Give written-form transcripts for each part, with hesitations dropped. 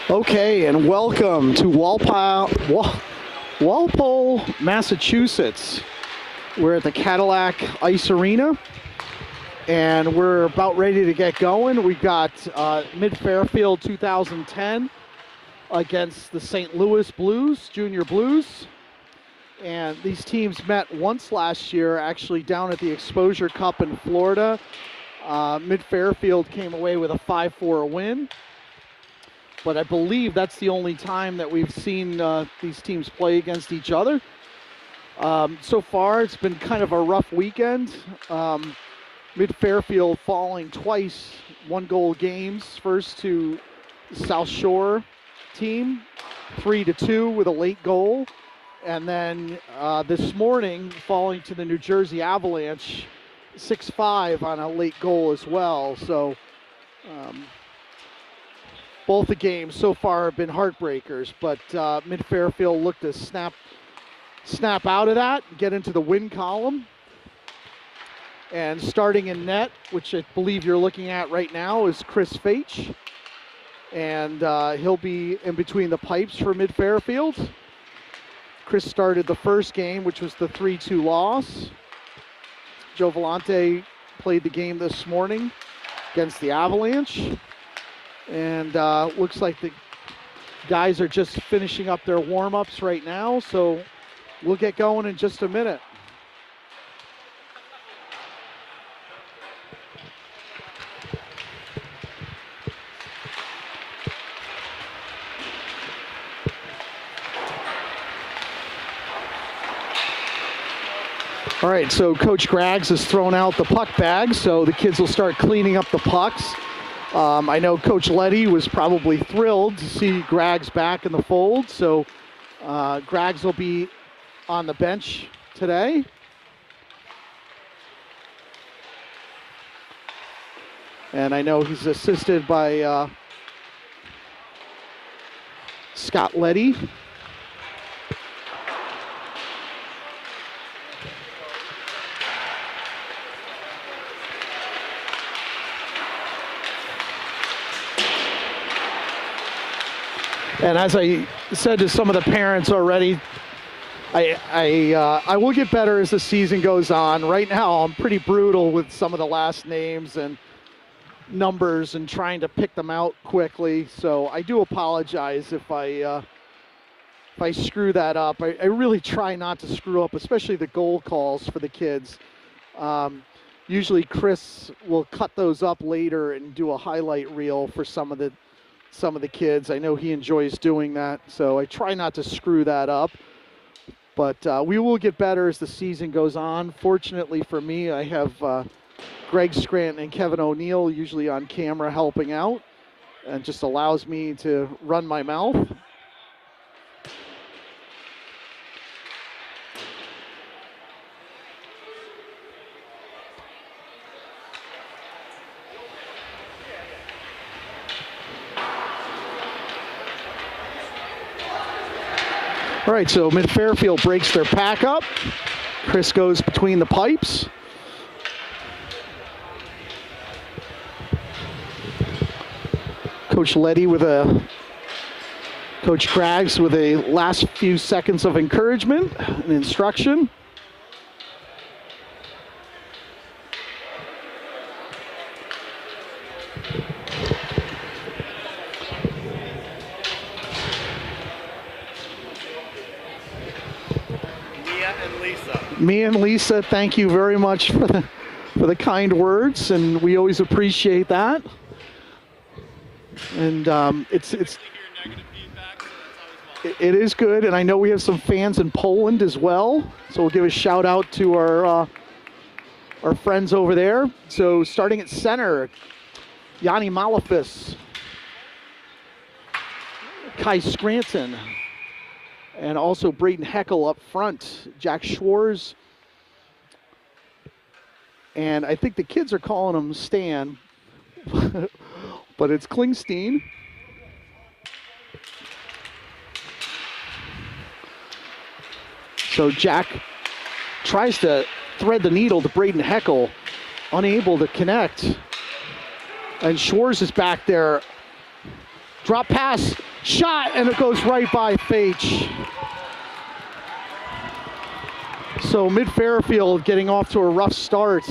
Okay, and welcome to Walpole, Massachusetts. We're at the Cadillac Ice Arena, and we're about ready to get going. We've got Mid-Fairfield 2010 against the St. Louis Blues, Junior Blues. And these teams met once last year, actually down at the Exposure Cup in Florida. Mid-Fairfield came away with a 5-4 win. But I believe that's the only time that we've seen these teams play against each other. So far, it's been kind of a rough weekend. Mid-Fairfield falling twice, 1-goal games. First to South Shore team, 3-2 with a late goal. And then this morning, falling to the New Jersey Avalanche, 6-5 on a late goal as well. So both the games so far have been heartbreakers, but Mid-Fairfield looked to snap out of that, get into the win column. And starting in net, which I believe you're looking at right now, is Chris Faich. And he'll be in between the pipes for Mid-Fairfield. Chris started the first game, which was the 3-2 loss. Joe Vellante played the game this morning against the Avalanche. And looks like the guys are just finishing up their warm-ups right now, so we'll get going in just a minute. All right, so Coach Graggs has thrown out the puck bag, so the kids will start cleaning up the pucks. I know Coach Letty was probably thrilled to see Graggs back in the fold, so Graggs will be on the bench today. And I know he's assisted by Scott Letty. And as I said to some of the parents already, I will get better as the season goes on. Right now, I'm pretty brutal with some of the last names and numbers and trying to pick them out quickly. So I do apologize if I screw that up. I really try not to screw up, especially the goal calls for the kids. Usually Chris will cut those up later and do a highlight reel for some of the kids. I know he enjoys doing that, so I try not to screw that up. But we will get better as the season goes on. Fortunately for me, I have Greg Scranton and Kevin O'Neill usually on camera helping out, and just allows me to run my mouth. All right, so Mid-Fairfield breaks their pack up. Chris goes between the pipes. Coach Letty Coach Graggs with a last few seconds of encouragement and instruction. Me and Lisa, thank you very much for the kind words, and we always appreciate that. And it is good, and I know we have some fans in Poland as well, so we'll give a shout out to our friends over there. So starting at center, Yanni Malafis, Kai Scranton, and also Braden Heckel up front, Jack Schwarz. And I think the kids are calling him Stan, but it's Klingstein. So Jack tries to thread the needle to Braden Heckel, unable to connect. And Schwarz is back there Drop pass, shot, and it goes right by Fage. So Mid-Fairfield getting off to a rough start.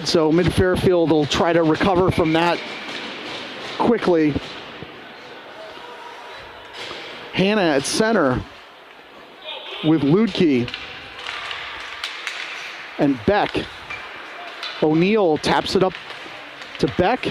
So Mid-Fairfield will try to recover from that quickly. Hannah at center with Ludke and Beck. O'Neill taps it up to Beck.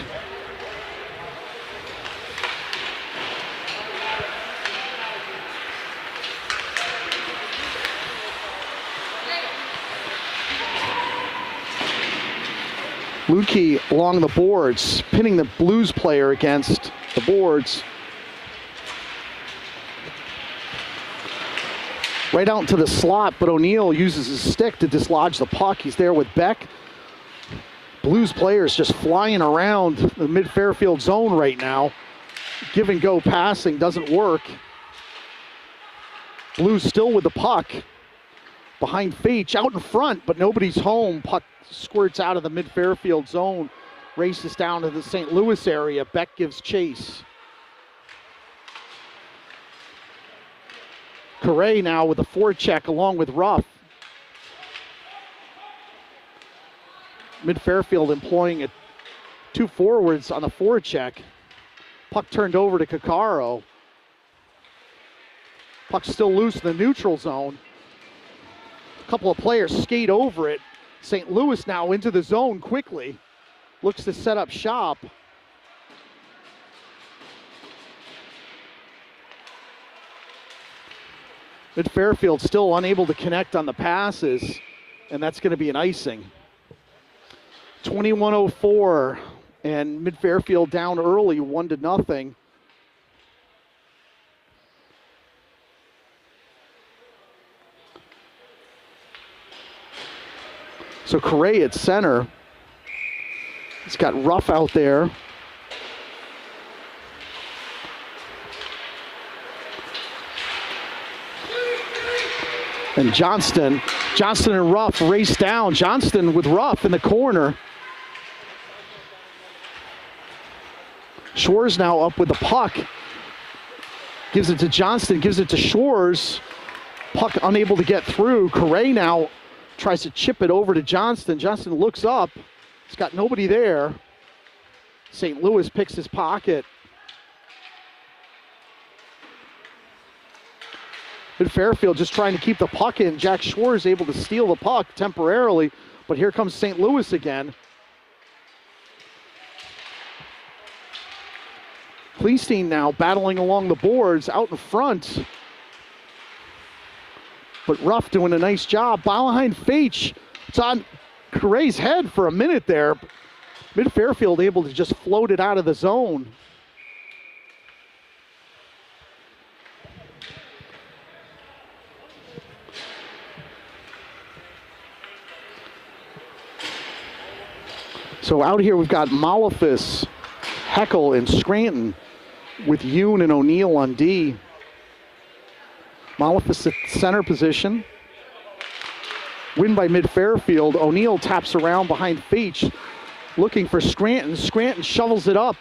Ludke along the boards, pinning the Blues player against the boards. Right out into the slot, but O'Neill uses his stick to dislodge the puck. He's there with Beck. Blues players just flying around the Mid-Fairfield zone right now. Give and go passing doesn't work. Blues still with the puck. Behind Fage, out in front, but nobody's home. Puck squirts out of the Mid-Fairfield zone, races down to the St. Louis area. Beck gives chase. Correa now with a forecheck along with Ruff. Mid-Fairfield employing two forwards on the forecheck. Puck turned over to Caccaro. Puck still loose in the neutral zone. A couple of players skate over it. St. Louis now into the zone quickly. Looks to set up shop. Mid-Fairfield still unable to connect on the passes, and that's going to be an icing. 21:04, and Mid-Fairfield down early, 1-0. So Correa at center. He's got Ruff out there. And Johnston and Ruff race down. Johnston with Ruff in the corner. Shores now up with the puck. Gives it to Johnston, gives it to Shores. Puck unable to get through. Correa now tries to chip it over to Johnston. Johnston looks up. He's got nobody there. St. Louis picks his pocket. Fairfield just trying to keep the puck in. Jack Shores able to steal the puck temporarily, but here comes St. Louis again. Cleestein now battling along the boards out in front. But Ruff doing a nice job. Ball behind Fage. It's on Correa's head for a minute there. Mid-Fairfield able to just float it out of the zone. So out here we've got Malefus, Heckel, and Scranton with Yoon and O'Neill on D. Malefus at center position. Win by Mid-Fairfield. O'Neill taps around behind Fage, looking for Scranton. Scranton shovels it up,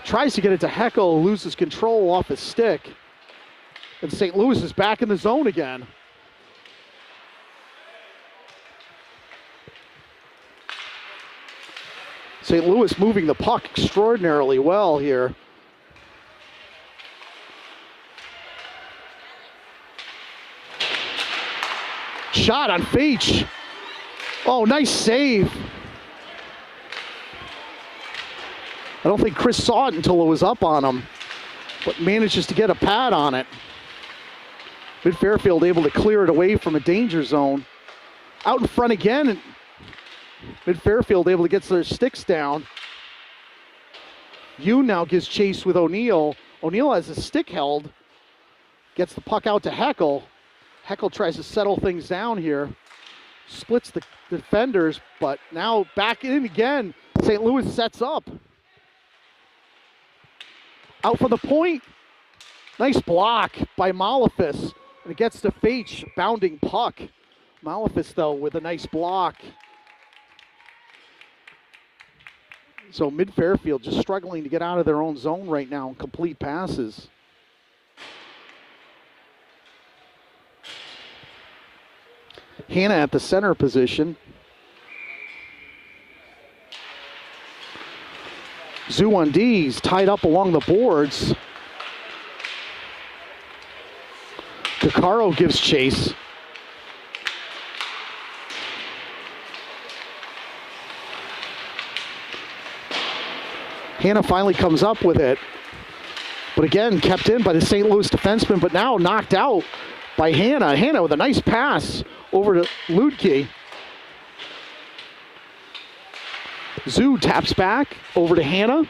tries to get it to Heckel, loses control off his stick. And St. Louis is back in the zone again. St. Louis moving the puck extraordinarily well here. Shot on Fage. Oh, nice save. I don't think Chris saw it until it was up on him, but manages to get a pad on it. Mid-Fairfield able to clear it away from a danger zone. Out in front again, and Mid-Fairfield able to get their sticks down. Yoon now gives chase with O'Neill. O'Neill has his stick held. Gets the puck out to Heckel. Heckel tries to settle things down here. Splits the defenders, but now back in again. St. Louis sets up. Out for the point. Nice block by Malefis. And it gets to Faitch, bounding puck. Malefis, though, with a nice block. So mid-Fairfield just struggling to get out of their own zone right now and complete passes. Hannah at the center position. Zuwandi's tied up along the boards. Kakaro gives chase. Hannah finally comes up with it. But again, kept in by the St. Louis defenseman, but now knocked out by Hannah. Hannah with a nice pass over to Ludke. Zoo taps back over to Hannah.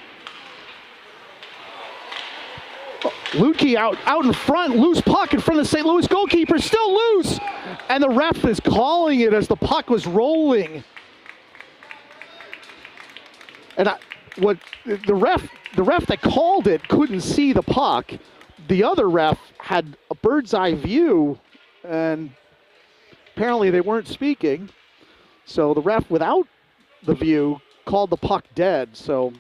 Ludke out in front, loose puck in front of the St. Louis goalkeeper, still loose. And the ref is calling it as the puck was rolling. And the ref that called it couldn't see the puck. The other ref had a bird's eye view, and apparently they weren't speaking. So the ref without the view called the puck dead. So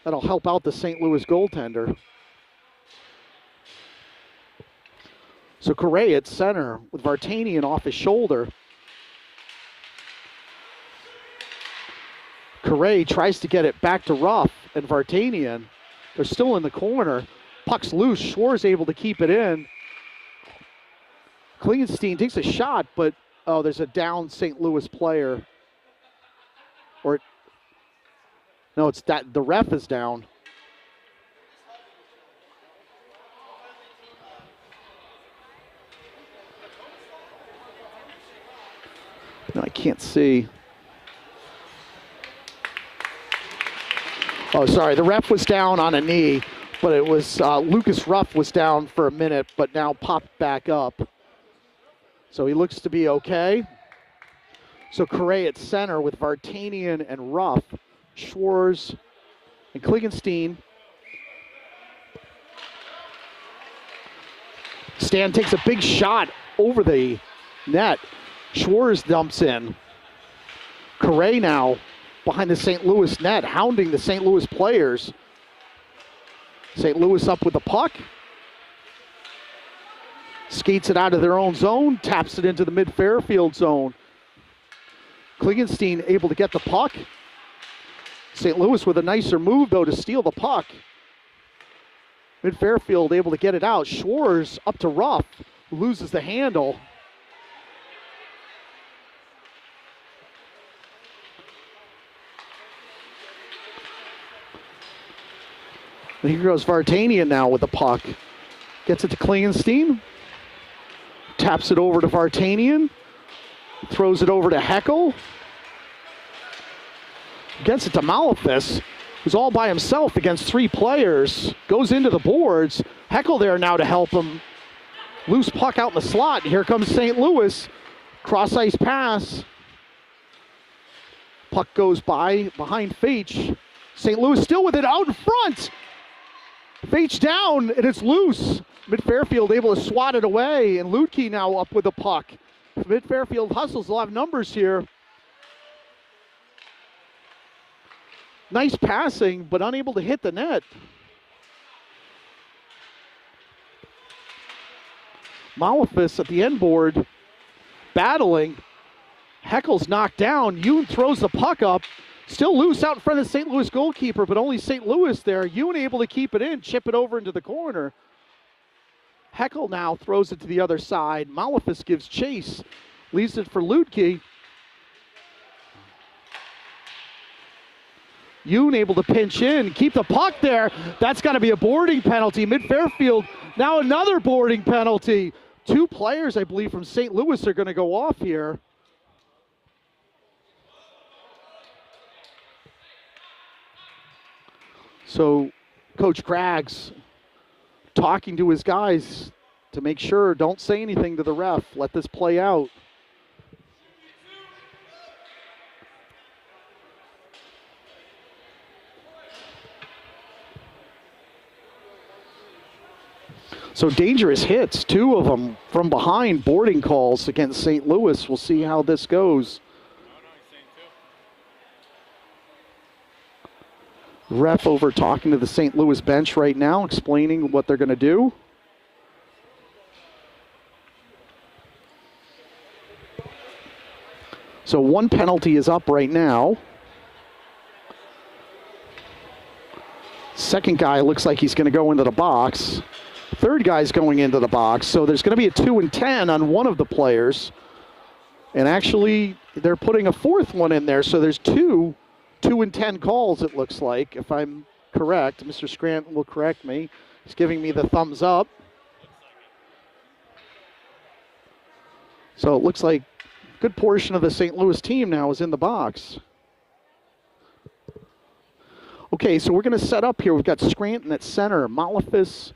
that'll help out the St. Louis goaltender. So Correa at center with Vartanian off his shoulder. Correa tries to get it back to Ruff and Vartanian. They're still in the corner. Puck's loose. Schwar's able to keep it in. Klingenstein takes a shot, but there's a down St. Louis player. No, it's that the ref is down. No, I can't see. Oh, sorry. The ref was down on a knee, but it was Lucas Ruff was down for a minute, but now popped back up. So he looks to be okay. So Correa at center with Vartanian and Ruff, Schwarz and Klingenstein. Stan takes a big shot over the net. Schwarz dumps in. Correa now behind the St. Louis net, hounding the St. Louis players. St. Louis up with the puck. Skates it out of their own zone, taps it into the mid-Fairfield zone. Klingenstein able to get the puck. St. Louis with a nicer move, though, to steal the puck. Mid-Fairfield able to get it out. Schwarz up to Ruff, who loses the handle. And here goes Vartanian now with the puck. Gets it to Klingenstein. Taps it over to Vartanian. Throws it over to Heckel. Gets it to Malefis, who's all by himself against three players. Goes into the boards. Heckel there now to help him. Loose puck out in the slot. Here comes St. Louis. Cross ice pass. Puck goes by behind Faitch. St. Louis still with it out in front. Faitch down, and it's loose. Mid-Fairfield able to swat it away, and Ludke now up with the puck. Mid-Fairfield hustles, they'll have numbers here. Nice passing, but unable to hit the net. Malefis at the end board, battling. Heckel's knocked down. Yoon throws the puck up. Still loose out in front of the St. Louis goalkeeper, but only St. Louis there. Yoon able to keep it in, chip it over into the corner. Heckel now throws it to the other side. Malefis gives chase, leaves it for Ludke. Yoon able to pinch in, keep the puck there. That's got to be a boarding penalty. Mid-Fairfield, now another boarding penalty. Two players, I believe, from St. Louis are going to go off here. So Coach Craggs talking to his guys to make sure, don't say anything to the ref. Let this play out. So dangerous hits, 2 of them from behind, boarding calls against St. Louis. We'll see how this goes. Ref over talking to the St. Louis bench right now, explaining what they're going to do. So 1 penalty is up right now. Second guy looks like he's going to go into the box. Third guy's going into the box. So there's going to be a 2 and 10 on one of the players. And actually, they're putting a 4th one in there. So there's 2 and 10 calls, it looks like, if I'm correct. Mr. Scranton will correct me. He's giving me the thumbs up. So it looks like a good portion of the St. Louis team now is in the box. Okay, so we're going to set up here. We've got Scranton at center, Malefis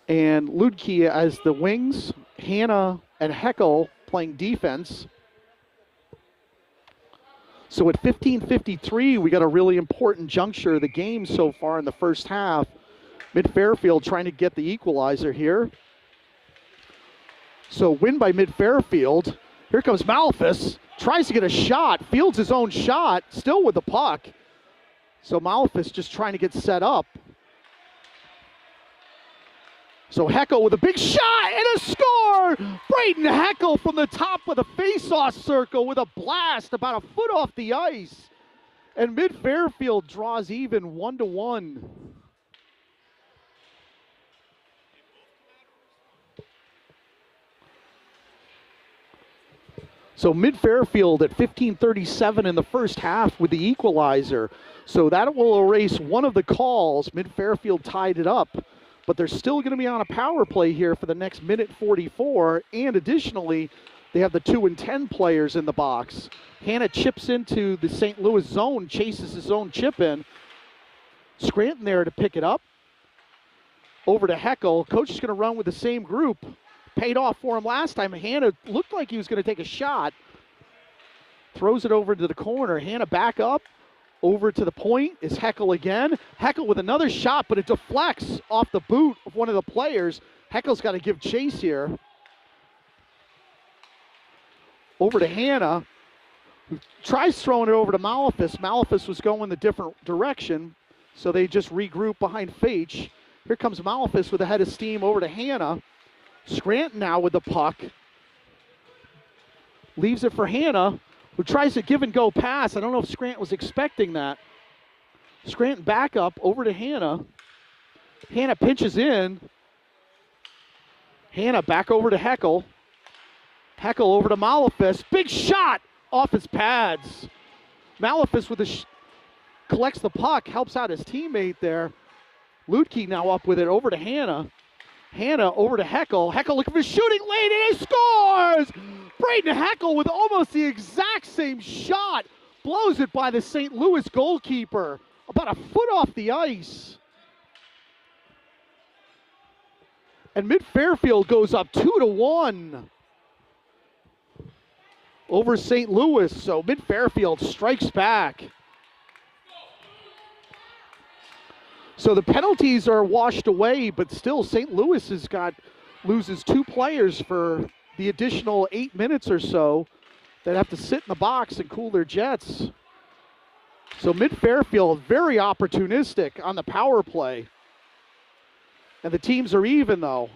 and Ludke as the wings, Hannah and Heckel playing defense. So at 15:53, we got a really important juncture of the game so far in the first half. Mid-Fairfield trying to get the equalizer here. So win by Mid-Fairfield. Here comes Malefis, tries to get a shot, fields his own shot, still with the puck. So Malefis just trying to get set up. So Heckel with a big shot and a score! Braden Heckel from the top of the face-off circle with a blast about a foot off the ice. And Mid-Fairfield draws even 1-1. So Mid-Fairfield at 15:37 in the first half with the equalizer. So that will erase one of the calls. Mid-Fairfield tied it up. But they're still going to be on a power play here for the next minute 44. And additionally, they have the 2 and 10 players in the box. Hannah chips into the St. Louis zone, chases his own chip in. Scranton there to pick it up. Over to Heckel. Coach is going to run with the same group. Paid off for him last time. Hannah looked like he was going to take a shot. Throws it over to the corner. Hannah back up. Over to the point is Heckel again. Heckel with another shot, but it deflects off the boot of one of the players. Heckel's got to give chase here. Over to Hannah, who tries throwing it over to Malefis. Malefis was going the different direction, so they just regroup behind Fage. Here comes Malefis with a head of steam over to Hannah. Scranton now with the puck. Leaves it for Hannah, who tries to give and go pass. I don't know if Scranton was expecting that. Scranton back up over to Hannah. Hannah pinches in. Hannah back over to Heckel. Heckel over to Malefis. Big shot off his pads. Malefis with collects the puck, helps out his teammate there. Ludke now up with it over to Hannah. Hannah over to Heckel. Heckel looking for shooting lane, and he scores! Braden Heckel with almost the exact same shot. Blows it by the St. Louis goalkeeper. About a foot off the ice. And Mid-Fairfield goes up 2-1 over St. Louis. So Mid-Fairfield strikes back. So the penalties are washed away, but still St. Louis loses 2 players for the additional 8 minutes or so that have to sit in the box and cool their jets. So Mid-Fairfield very opportunistic on the power play. And the teams are even though.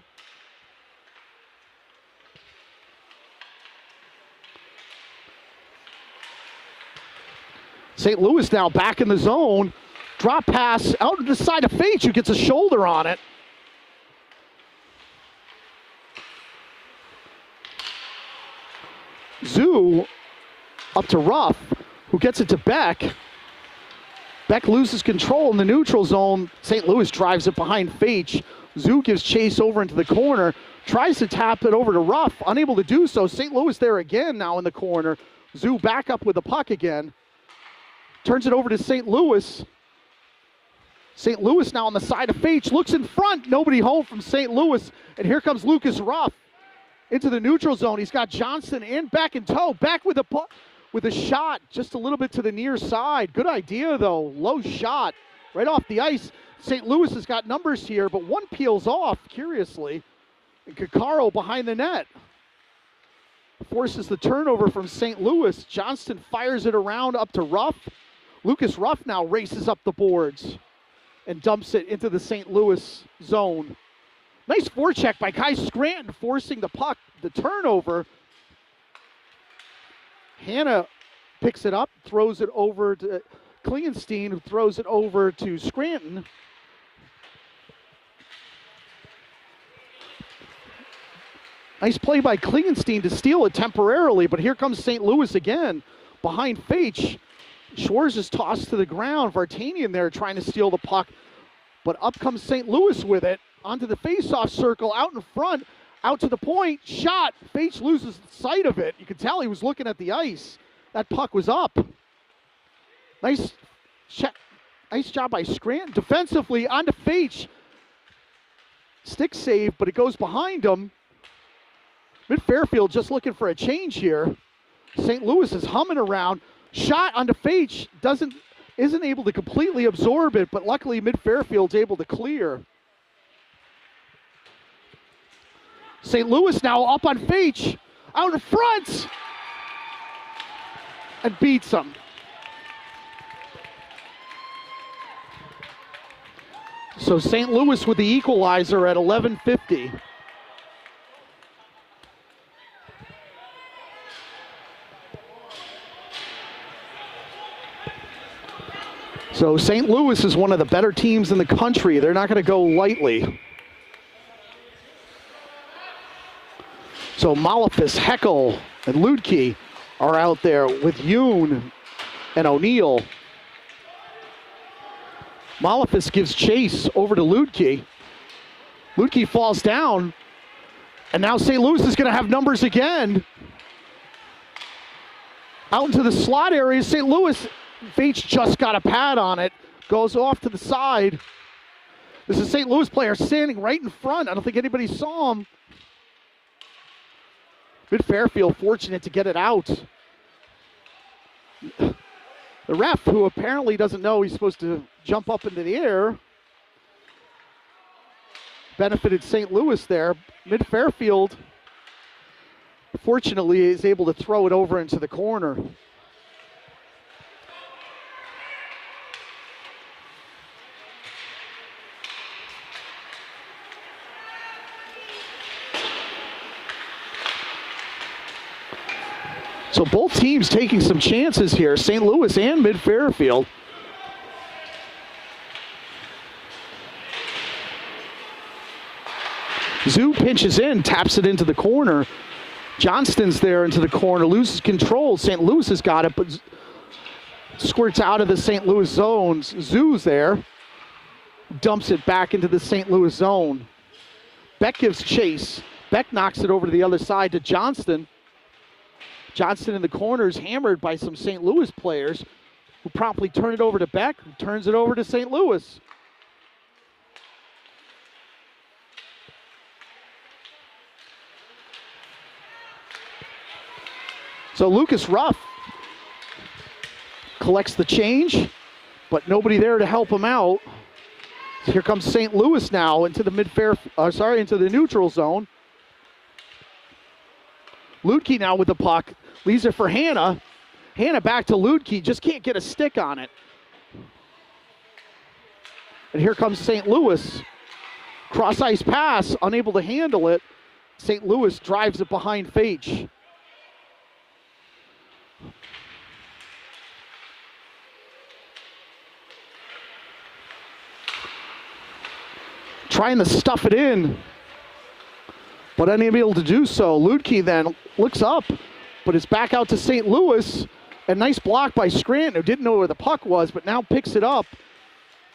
St. Louis now back in the zone. Drop pass out to the side of Fage, who gets a shoulder on it. Zoo up to Ruff, who gets it to Beck. Beck loses control in the neutral zone. St. Louis drives it behind Fage. Zoo gives chase over into the corner, tries to tap it over to Ruff, unable to do so. St. Louis there again now in the corner. Zoo back up with the puck again. Turns it over to St. Louis. St. Louis now on the side of Fage, looks in front, nobody home from St. Louis, and here comes Lucas Ruff into the neutral zone. He's got Johnson and back in tow, back with a shot just a little bit to the near side. Good idea though, low shot right off the ice. St. Louis has got numbers here, but one peels off, curiously. And Caccaro behind the net forces the turnover from St. Louis. Johnston fires it around up to Ruff. Lucas Ruff now races up the boards and dumps it into the St. Louis zone. Nice forecheck by Kai Scranton, forcing the puck, the turnover. Hannah picks it up, throws it over to Klingenstein, who throws it over to Scranton. Nice play by Klingenstein to steal it temporarily, but here comes St. Louis again behind Faitch. Schwarz is tossed to the ground. Vartanian there trying to steal the puck, but up comes St. Louis with it onto the face-off circle, out in front, out to the point, shot. Faitch loses sight of it. You can tell he was looking at the ice. That puck was up. Nice job by Scranton. Defensively onto Faitch. Stick save, but it goes behind him. Mid Fairfield just looking for a change here. St. Louis is humming around. Shot onto Faitch, isn't able to completely absorb it, but luckily Mid Fairfield's able to clear. St. Louis now up on Faitch, out in front, and beats him. So St. Louis with the equalizer at 11:50. So St. Louis is one of the better teams in the country. They're not going to go lightly. So Malefis, Heckel, and Ludke are out there with Yoon and O'Neill. Malefis gives chase over to Ludke. Ludke falls down, and now St. Louis is going to have numbers again. Out into the slot area, St. Louis. Faitch just got a pad on it, goes off to the side. This is a St. Louis player standing right in front. I don't think anybody saw him. Mid Fairfield fortunate to get it out. The ref, who apparently doesn't know he's supposed to jump up into the air, benefited St. Louis there. Mid Fairfield, fortunately, is able to throw it over into the corner. So both teams taking some chances here, St. Louis and Mid Fairfield. Zoo pinches in, taps it into the corner. Johnston's there into the corner, loses control. St. Louis has got it, but squirts out of the St. Louis zone. Zoo's there, dumps it back into the St. Louis zone. Beck gives chase. Beck knocks it over to the other side to Johnston. Johnston in the corner is hammered by some St. Louis players who promptly turn it over to Beck, who turns it over to St. Louis. So Lucas Ruff collects the change, but nobody there to help him out. Here comes St. Louis now into the into the neutral zone. Ludke now with the puck. Leaves it for Hannah. Hannah back to Ludke. Just can't get a stick on it. And here comes St. Louis. Cross ice pass. Unable to handle it. St. Louis drives it behind Faitch. Trying to stuff it in, but unable to do so. Ludke then looks up, but it's back out to St. Louis. A nice block by Scranton, who didn't know where the puck was, but now picks it up.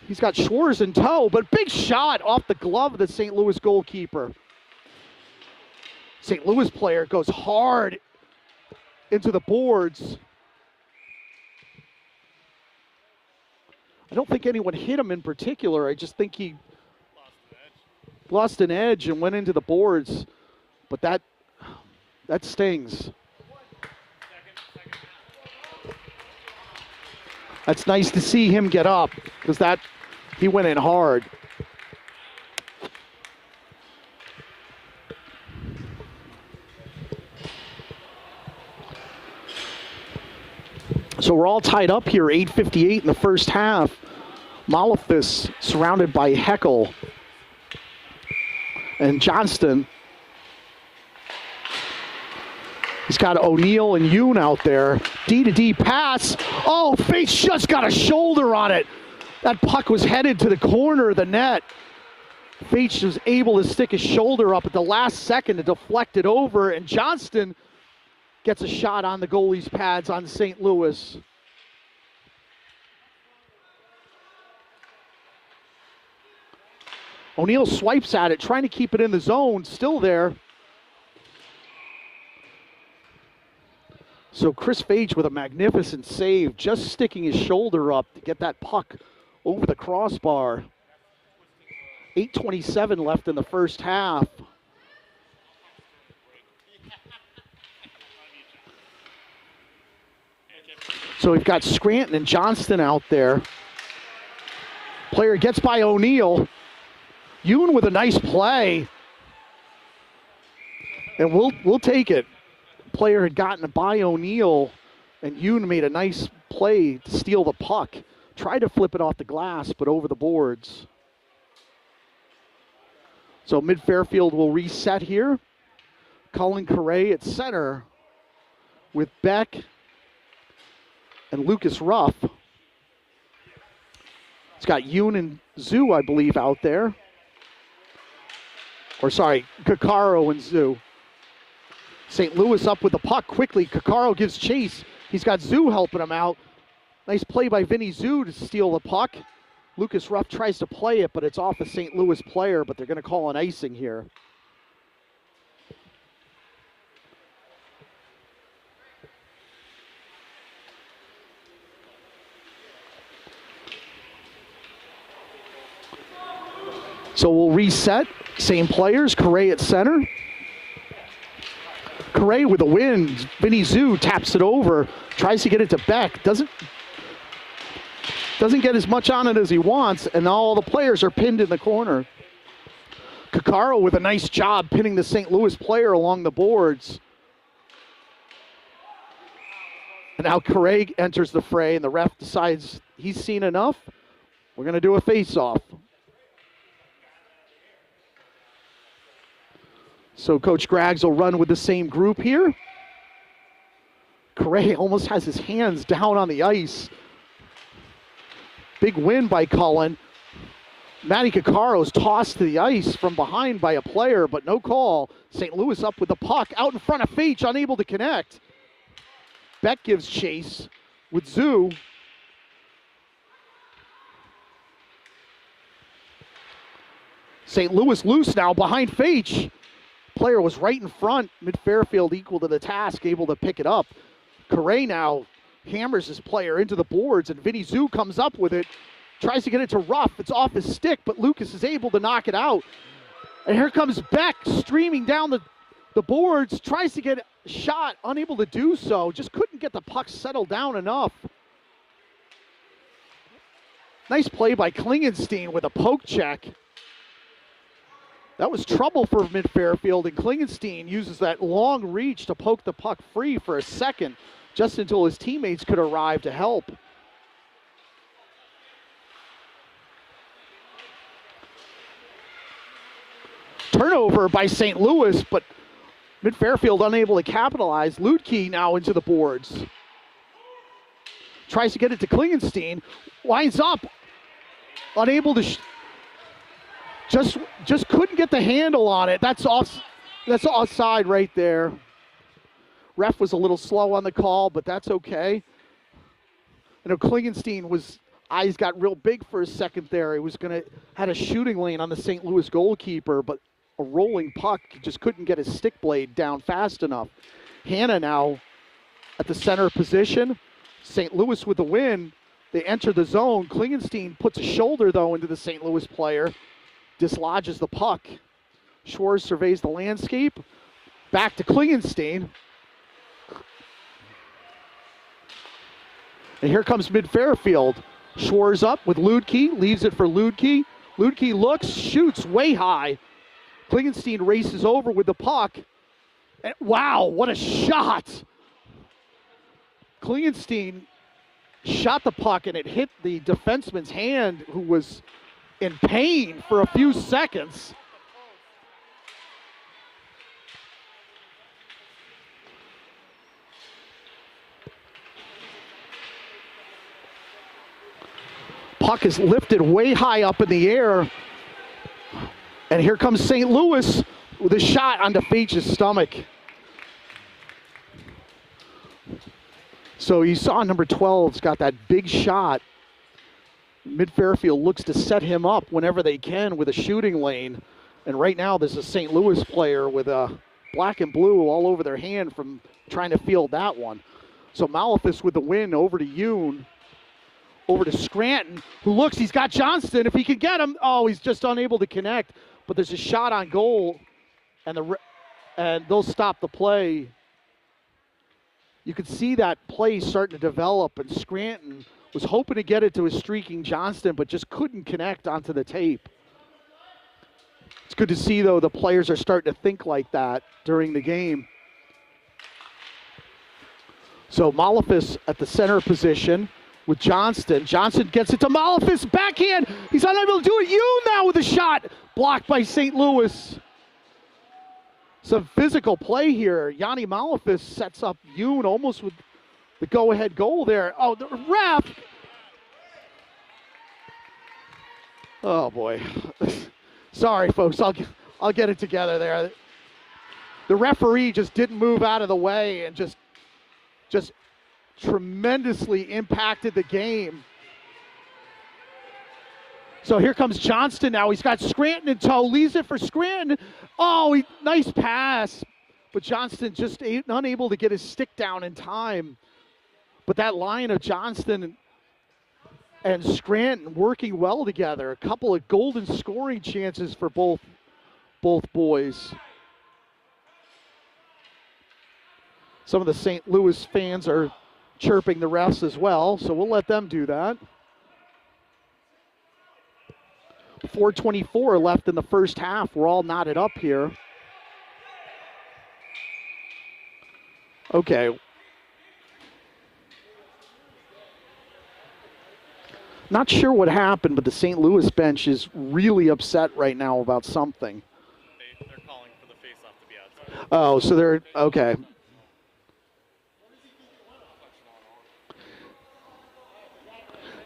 He's got Schwarz in tow, but big shot off the glove of the St. Louis goalkeeper. St. Louis player goes hard into the boards. I don't think anyone hit him in particular. I just think he lost an edge and went into the boards, but that stings. That's nice to see him get up, because that He went in hard. So we're all tied up here, 8:58 in the first half. Malefus surrounded by Heckel and Johnston. He's got O'Neal and Yoon out there. D-to-D pass. Oh, Fates just got a shoulder on it. That puck was headed to the corner of the net. Fates was able to stick his shoulder up at the last second to deflect it over, and Johnston gets a shot on the goalie's pads on St. Louis. O'Neal swipes at it, trying to keep it in the zone, still there. So Chris Fage with a magnificent save, just sticking his shoulder up to get that puck over the crossbar. 8:27 left in the first half. So we've got Scranton and Johnston out there. Player gets by O'Neal. Yoon with a nice play. And we'll take it. Player had gotten by O'Neal, and Yoon made a nice play to steal the puck. Tried to flip it off the glass, but over the boards. So Mid-Fairfield will reset here. Cullen Correa at center with Beck and Lucas Ruff. It's got Yoon and Zoo, I believe, out there. Or sorry, Kakaro and Zoo. St. Louis up with the puck quickly. Kakaro gives chase. He's got Zoo helping him out. Nice play by Vinny Zoo to steal the puck. Lucas Ruff tries to play it, but it's off a St. Louis player, but they're going to call an icing here. So we'll reset. Same players. Correa at center. Correa with a win. Vinny Zoo taps it over. Tries to get it to Beck. Doesn't get as much on it as he wants, and all the players are pinned in the corner. Kakaro with a nice job pinning the St. Louis player along the boards. And now Correa enters the fray, and the ref decides he's seen enough. We're going to do a face-off. So Coach Graggs will run with the same group here. Correa almost has his hands down on the ice. Big win by Cullen. Matty Kakaro's tossed to the ice from behind by a player, but no call. St. Louis up with the puck, out in front of Fage, unable to connect. Beck gives chase with Zoo. St. Louis loose now behind Fage. Player was right in front. Mid-Fairfield equal to the task, able to pick it up. Correa now hammers his player into the boards, and Vinny Zoo comes up with it. Tries to get it to Ruff. It's off his stick, but Lucas is able to knock it out. And here comes Beck streaming down the boards. Tries to get a shot, unable to do so. Just couldn't get the puck settled down enough. Nice play by Klingenstein with a poke check. That was trouble for Mid-Fairfield, and Klingenstein uses that long reach to poke the puck free for a second, just until his teammates could arrive to help. Turnover by St. Louis, but Mid-Fairfield unable to capitalize. Ludke now into the boards. Tries to get it to Klingenstein. Winds up. Unable to... Just couldn't get the handle on it. That's offside right there. Ref was a little slow on the call, but that's okay. I know Klingenstein eyes got real big for a second there. He was had a shooting lane on the St. Louis goalkeeper, but a rolling puck, just couldn't get his stick blade down fast enough. Hanna now at the center position. St. Louis with the win. They enter the zone. Klingenstein puts a shoulder, though, into the St. Louis player. Dislodges the puck. Schwartz surveys the landscape. Back to Klingenstein. And here comes Mid-Fairfield. Shores up with Ludke, leaves it for Ludke. Ludke looks, shoots way high. Klingenstein races over with the puck. And wow, what a shot! Klingenstein shot the puck and it hit the defenseman's hand, who was in pain for a few seconds. Puck is lifted way high up in the air. And here comes St. Louis with a shot onto Fage's stomach. So you saw number 12's got that big shot. Mid-Fairfield looks to set him up whenever they can with a shooting lane. And right now there's a St. Louis player with a black and blue all over their hand from trying to field that one. So Malefis with the win over to Yoon. Over to Scranton, who looks, he's got Johnston. If he can get him, oh, he's just unable to connect. But there's a shot on goal, and they'll stop the play. You could see that play starting to develop, and Scranton was hoping to get it to a streaking Johnston, but just couldn't connect onto the tape. It's good to see, though, the players are starting to think like that during the game. So Malefis at the center position with Johnston. Johnston gets it to Malefis, backhand. He's unable to do it. Yoon now with a shot, blocked by St. Louis. Some physical play here. Yanni Malefis sets up Yoon almost with the go-ahead goal there. Oh, the ref. Oh boy. Sorry, folks. I'll get it together there. The referee just didn't move out of the way and just tremendously impacted the game. So here comes Johnston now. He's got Scranton in tow, leaves it for Scranton. Oh, nice pass. But Johnston just unable to get his stick down in time. But that line of Johnston and Scranton working well together. A couple of golden scoring chances for both boys. Some of the St. Louis fans are chirping the refs as well, so we'll let them do that. 4:24 left in the first half. We're all knotted up here. Okay. Not sure what happened, but the St. Louis bench is really upset right now about something. They're calling for the face-off to be outside. Oh, so they're, okay.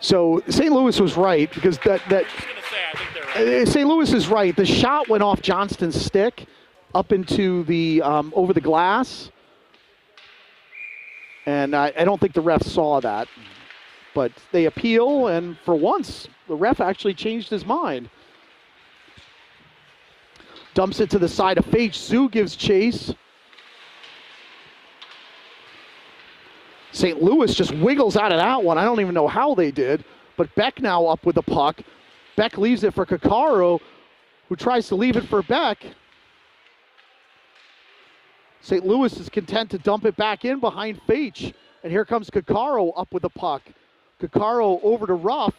So St. Louis was right, because I was going to say, I think they're right. St. Louis is right. The shot went off Johnston's stick up into the over the glass, and I don't think the ref saw that. But they appeal, and for once, the ref actually changed his mind. Dumps it to the side of Fage. Zoo gives chase. St. Louis just wiggles out of that one. I don't even know how they did. But Beck now up with the puck. Beck leaves it for Kakaro, who tries to leave it for Beck. St. Louis is content to dump it back in behind Fage. And here comes Kakaro up with the puck. Kakaro over to Ruff.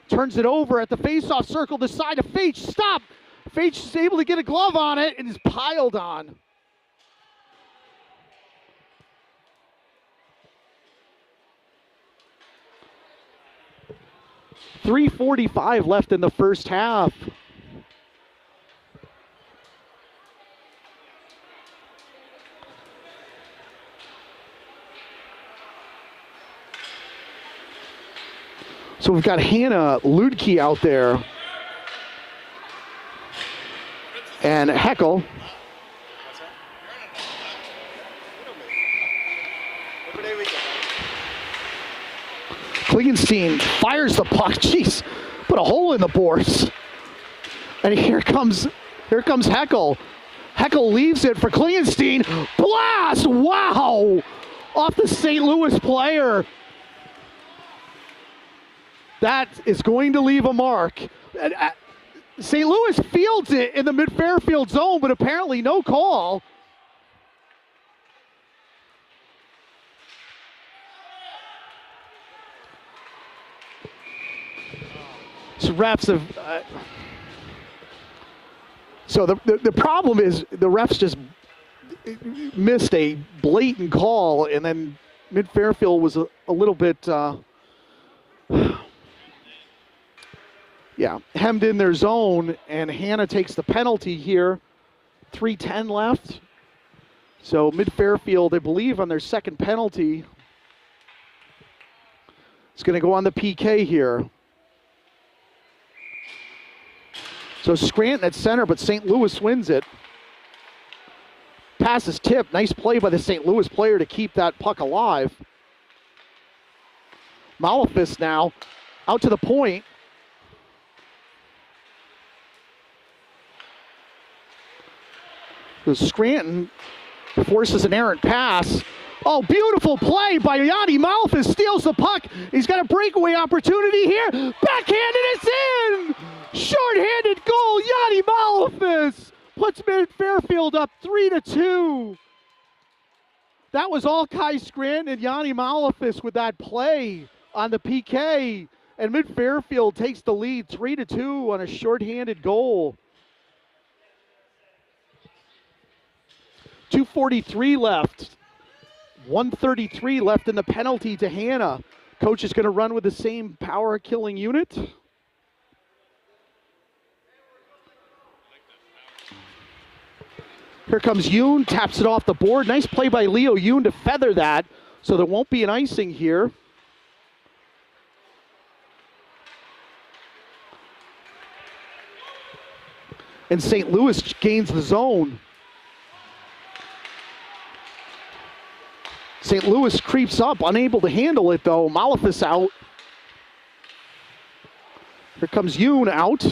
Turns it over at the faceoff circle, the side of Fage. Stop! Fage is able to get a glove on it and is piled on. .345 left in the first half. So we've got Hannah Ludke out there. And Heckel. Klingenstein fires the puck. Jeez, put a hole in the boards. And here comes Heckel. Heckel leaves it for Klingenstein. Blast! Wow! Off the St. Louis player. That is going to leave a mark. St. Louis fields it in the mid-Fairfield zone, but apparently no call. refs have. So the problem is the refs just missed a blatant call, and then Mid Fairfield was a little bit, hemmed in their zone, and Hannah takes the penalty here. 3:10 left. So Mid Fairfield, I believe, on their second penalty, is going to go on the PK here. So Scranton at center, but St. Louis wins it. Pass is tipped. Nice play by the St. Louis player to keep that puck alive. Malafis now out to the point. So Scranton forces an errant pass. Oh, beautiful play by Yanni Malafis. Steals the puck. He's got a breakaway opportunity here. Backhanded, it's in! Short-handed goal, Yanni Malafis puts Mid Fairfield up 3-2. That was all Kai Scranton and Yanni Malafis with that play on the PK. And Mid Fairfield takes the lead 3-2 on a short-handed goal. 2:43 left. 1:33 left in the penalty to Hannah. Coach is going to run with the same power-killing unit. Here comes Yoon, taps it off the board. Nice play by Leo Yoon to feather that, so there won't be an icing here. And St. Louis gains the zone. St. Louis creeps up, unable to handle it though. Malafis out. Here comes Yoon out.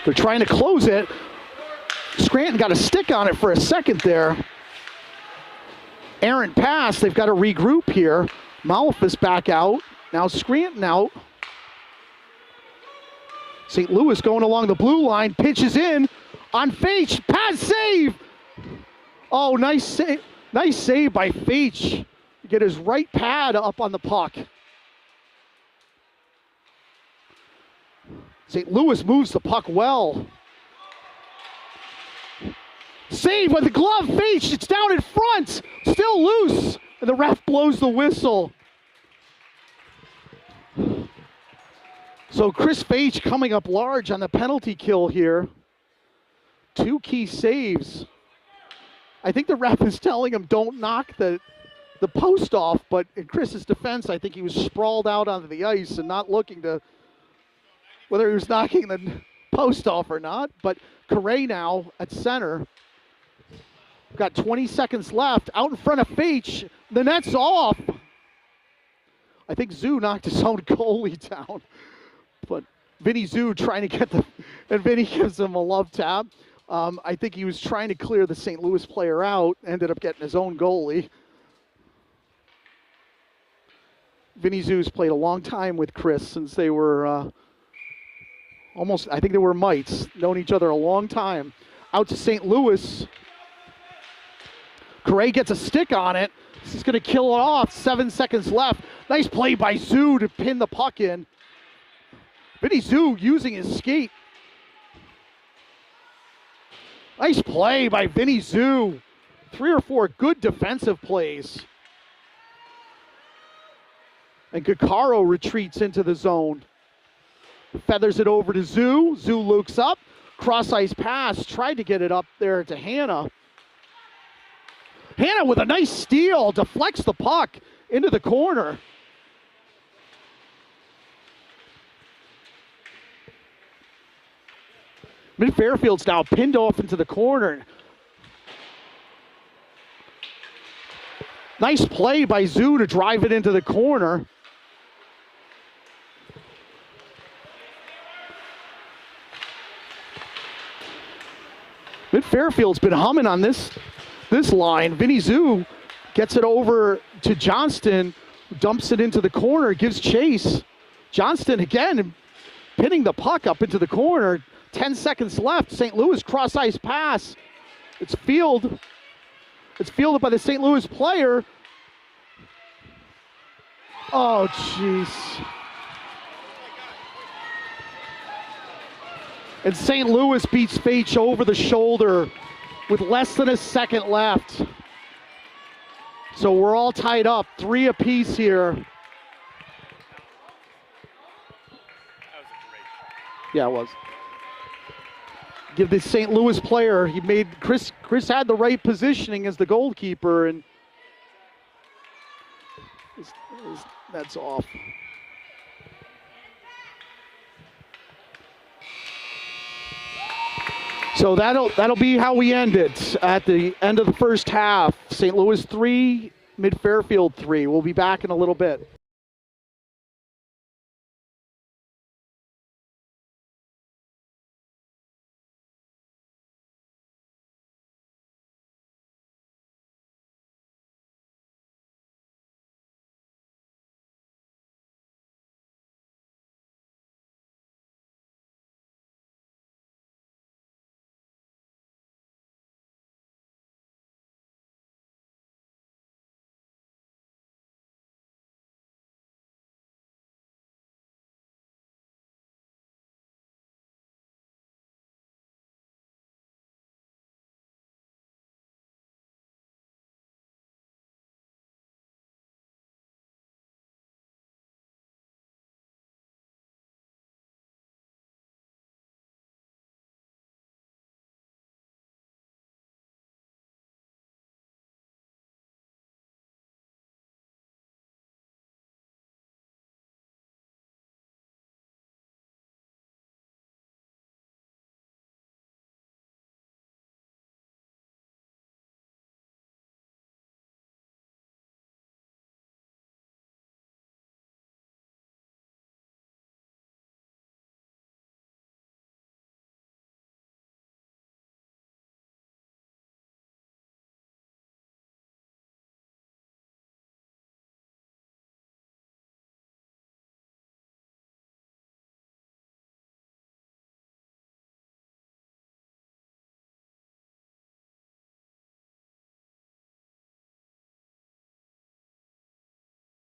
They're trying to close it. Scranton got a stick on it for a second there. Errant pass, they've got to regroup here. Malafis back out. Now Scranton out. St. Louis going along the blue line, pitches in on Feich, pass save. Oh, nice save by Feich. Get his right pad up on the puck. St. Louis moves the puck well. Save with the glove, Feich, it's down in front, still loose, and the ref blows the whistle. So Chris Feich coming up large on the penalty kill here. 2 key saves. I think the ref is telling him don't knock the post off, but in Chris's defense, I think he was sprawled out onto the ice and not looking to whether he was knocking the post off or not. But Correa now at center. Got 20 seconds left. Out in front of Feich. The net's off. I think Zoo knocked his own goalie down. But Vinny Zoo trying to get and Vinny gives him a love tap. I think he was trying to clear the St. Louis player out, ended up getting his own goalie. Vinny Zoo's played a long time with Chris since they were I think they were mites, known each other a long time. Out to St. Louis. Correa gets a stick on it. This is going to kill it off. 7 seconds left. Nice play by Zoo to pin the puck in. Vinny Zoo using his skate. Nice play by Vinny Zoo. 3 or 4 good defensive plays. And Gaccaro retreats into the zone. Feathers it over to Zoo. Zoo looks up. Cross-ice pass. Tried to get it up there to Hannah. Hannah with a nice steal. Deflects the puck into the corner. Mid Fairfield's now pinned off into the corner. Nice play by Zoo to drive it into the corner. Mid Fairfield's been humming on this line. Vinny Zoo gets it over to Johnston, dumps it into the corner, gives chase. Johnston again pinning the puck up into the corner. 10 seconds left. St. Louis cross-ice pass. It's fielded by the St. Louis player. Oh, jeez. And St. Louis beats Fage over the shoulder with less than a second left. So we're all tied up, 3 apiece here. That was a great shot. Yeah, it was. Give the St. Louis player, he made, Chris had the right positioning as the goalkeeper, and that's off. So that'll be how we end it at the end of the first half. St. Louis 3, Fairfield 3. We'll be back in a little bit.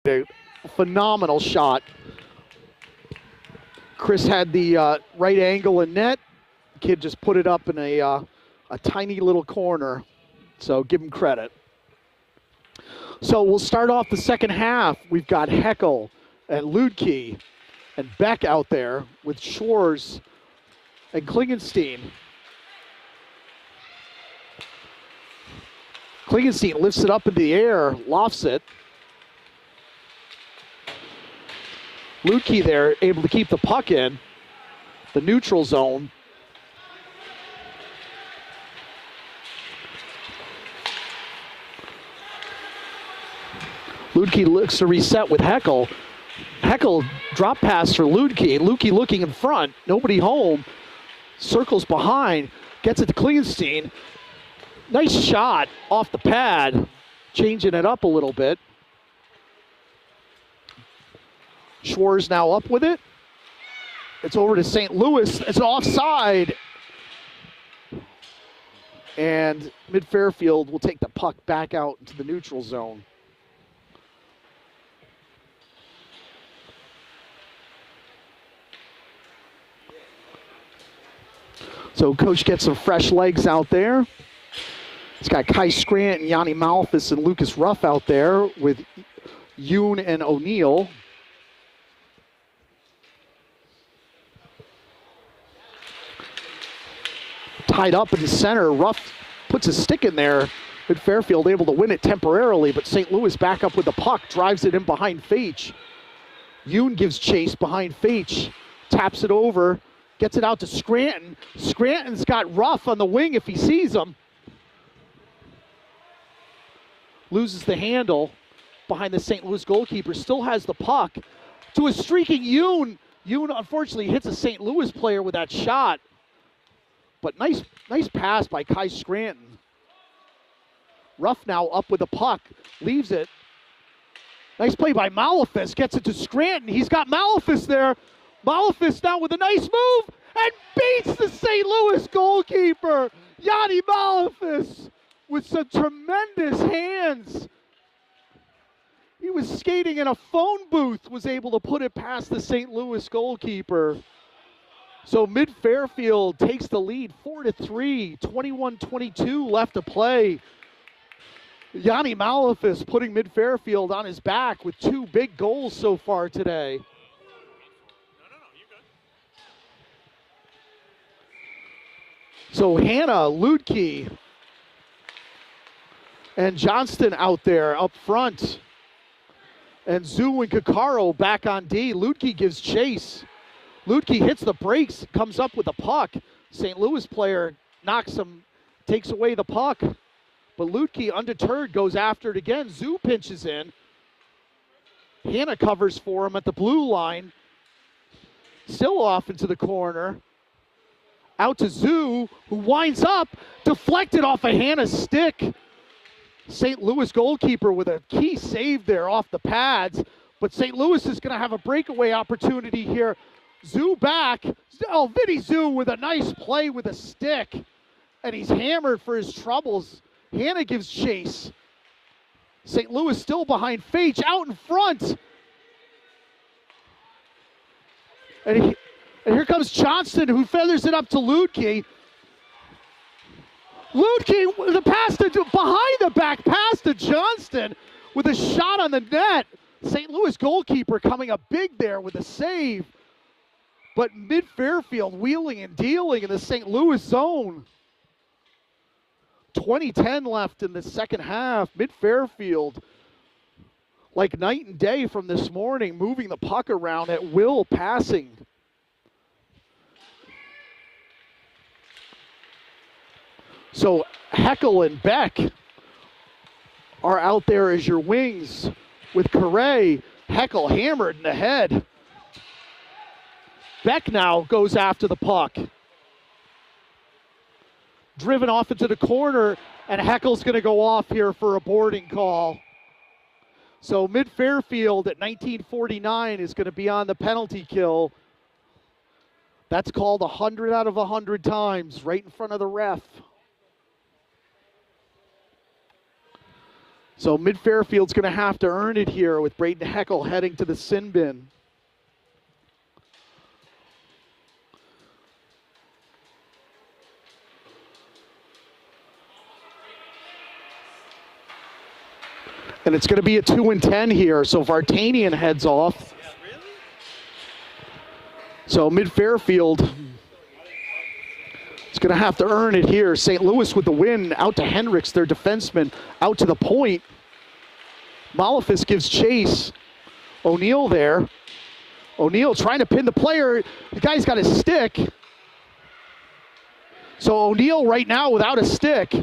A phenomenal shot. Chris had the right angle in net. Kid just put it up in a tiny little corner. So give him credit. So we'll start off the second half. We've got Heckel and Ludke and Beck out there with Schwarz and Klingenstein. Klingenstein lifts it up in the air, lofts it. Ludke there, able to keep the puck in the neutral zone. Ludke looks to reset with Heckel. Heckel drop pass for Ludke. Ludke looking in front, nobody home. Circles behind, gets it to Klingenstein. Nice shot off the pad, changing it up a little bit. Schwarz now up with it. It's over to St. Louis. It's offside. And Fairfield will take the puck back out into the neutral zone. So coach gets some fresh legs out there. He's got Kai Scranton, Yanni Malphus, and Lucas Ruff out there with Yoon and O'Neill. Tied up in the center. Ruff puts a stick in there. Fairfield able to win it temporarily, but St. Louis back up with the puck, drives it in behind Fage. Yoon gives chase behind Fage, taps it over, gets it out to Scranton. Scranton's got Ruff on the wing if he sees him. Loses the handle behind the St. Louis goalkeeper, still has the puck. To a streaking Yoon. Yoon unfortunately hits a St. Louis player with that shot. But nice pass by Kai Scranton. Ruff now up with the puck, leaves it. Nice play by Malphus, gets it to Scranton. He's got Malphus there. Malphus now with a nice move and beats the St. Louis goalkeeper. Yanni Malphus with some tremendous hands. He was skating in a phone booth, was able to put it past the St. Louis goalkeeper. So Mid-Fairfield takes the lead 4-3, 21-22 left to play. Yanni Malafis putting Mid-Fairfield on his back with 2 big goals so far today. No, you're good. So Hannah, Ludke, and Johnston out there up front. And Zoo and Kakaro back on D. Ludke gives chase. Ludke hits the brakes, comes up with the puck. St. Louis player knocks him, takes away the puck. But Ludke, undeterred, goes after it again. Zoo pinches in. Hannah covers for him at the blue line. Still off into the corner. Out to Zoo, who winds up, deflected off of Hannah's stick. St. Louis goalkeeper with a key save there off the pads. But St. Louis is going to have a breakaway opportunity here. Zoo back. Oh, Vinny Zoo with a nice play with a stick. And he's hammered for his troubles. Hannah gives chase. St. Louis still behind Fage, out in front. And here comes Johnston, who feathers it up to Ludke. Ludke with a pass to behind the back pass to Johnston with a shot on the net. St. Louis goalkeeper coming up big there with a save. But Mid-Fairfield wheeling and dealing in the St. Louis zone. 20:10 left in the second half. Mid-Fairfield, like night and day from this morning, moving the puck around at will, passing. So Heckel and Beck are out there as your wings with Correa. Heckel hammered in the head. Beck now goes after the puck. Driven off into the corner, and Heckel's going to go off here for a boarding call. So Mid-Fairfield at 1949 is going to be on the penalty kill. That's called 100 out of 100 times right in front of the ref. So Mid-Fairfield's going to have to earn it here with Braden Heckel heading to the sin bin. And it's going to be a 2-10 here, so Vartanian heads off. So Mid-Fairfield is going to have to earn it here. St. Louis with the win, out to Hendricks, their defenseman, out to the point. Malafis gives chase. O'Neill there. O'Neill trying to pin the player. The guy's got his stick. So O'Neill right now without a stick.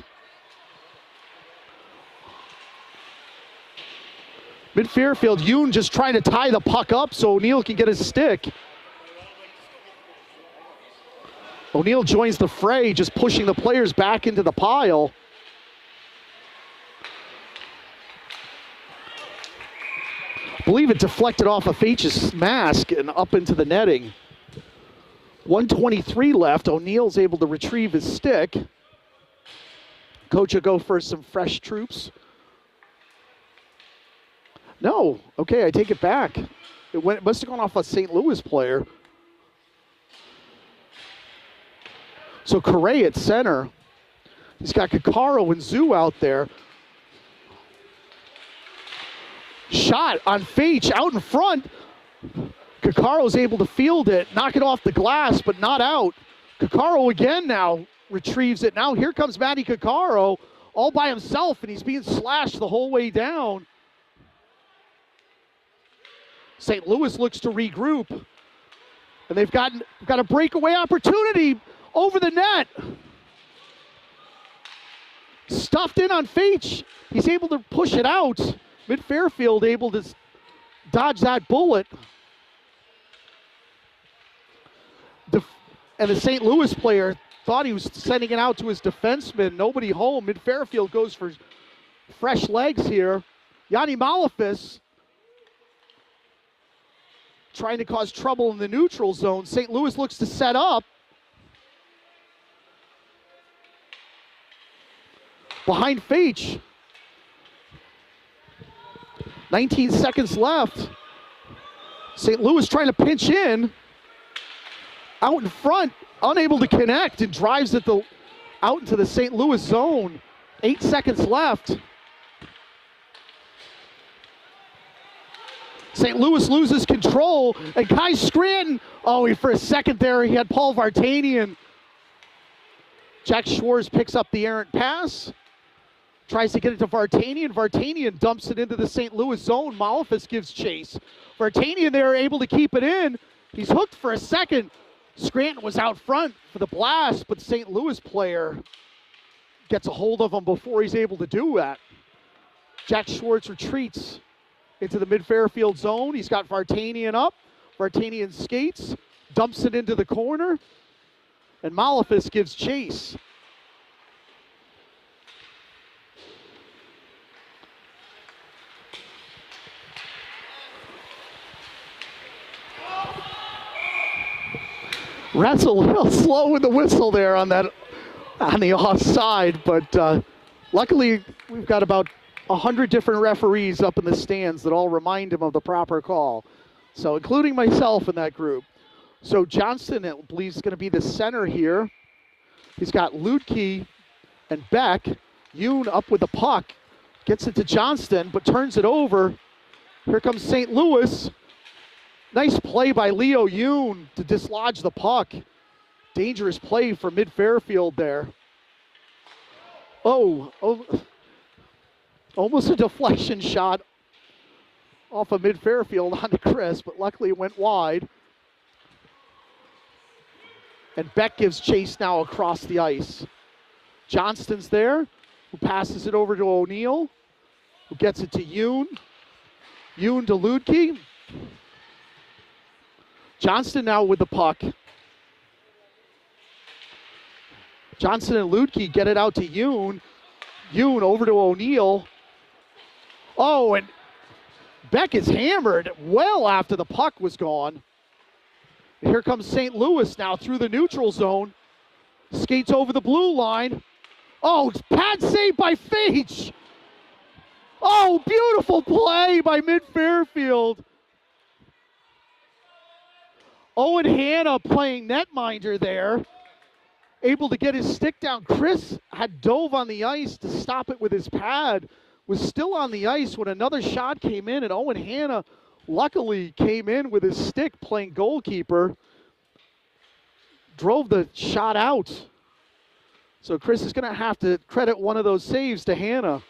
Mid-Fairfield, Yoon just trying to tie the puck up so O'Neill can get his stick. O'Neill joins the fray, just pushing the players back into the pile. I believe it deflected off of Fage's mask and up into the netting. 1:23 left. O'Neill's able to retrieve his stick. Coach will go for some fresh troops. No, okay, I take it back. It must have gone off a St. Louis player. So Correa at center. He's got Kakaro and Zoo out there. Shot on Fage out in front. Kakaro's able to field it, knock it off the glass, but not out. Kakaro again now retrieves it. Now here comes Matty Kakaro all by himself, and he's being slashed the whole way down. St. Louis looks to regroup, and they've got a breakaway opportunity over the net. Stuffed in on Fage. He's able to push it out. Mid-Fairfield able to dodge that bullet. And the St. Louis player thought he was sending it out to his defenseman. Nobody home. Mid-Fairfield goes for fresh legs here. Yanni Malafis trying to cause trouble in the neutral zone. St. Louis looks to set up. Behind Fage. 19 seconds left. St. Louis trying to pinch in. Out in front, unable to connect, and drives it out into the St. Louis zone. 8 seconds left. St. Louis loses control, and Kai Scranton, for a second there, he had Paul Vartanian. Jack Schwartz picks up the errant pass, tries to get it to Vartanian. Vartanian dumps it into the St. Louis zone. Malefis gives chase. Vartanian there able to keep it in. He's hooked for a second. Scranton was out front for the blast, but the St. Louis player gets a hold of him before he's able to do that. Jack Schwartz retreats into the mid-Fairfield zone. He's got Vartanian up. Vartanian skates, dumps it into the corner, and Malefis gives chase. Rat's a little slow with the whistle there on the offside, but luckily we've got about 100 different referees up in the stands that all remind him of the proper call. So including myself in that group. So Johnston, it believes, is going to be the center here. He's got Ludke and Beck. Yoon up with the puck. Gets it to Johnston, but turns it over. Here comes St. Louis. Nice play by Leo Yoon to dislodge the puck. Dangerous play for mid-Fairfield there. Almost a deflection shot off of mid-Fairfield onto Chris, but luckily it went wide. And Beck gives chase now across the ice. Johnston's there, who passes it over to O'Neill, who gets it to Yoon. Yoon to Ludke. Johnston now with the puck. Johnston and Ludke get it out to Yoon. Yoon over to O'Neill. And Beck is hammered well after the puck was gone. Here comes St. Louis now through the neutral zone. Skates over the blue line. Pad save by Fage. Beautiful play by mid-Fairfield. Owen Hanna playing netminder there. Able to get his stick down. Chris had dove on the ice to stop it with his pad. Was still on the ice when another shot came in, and Owen Hanna luckily came in with his stick playing goalkeeper. Drove the shot out. So Chris is going to have to credit one of those saves to Hanna.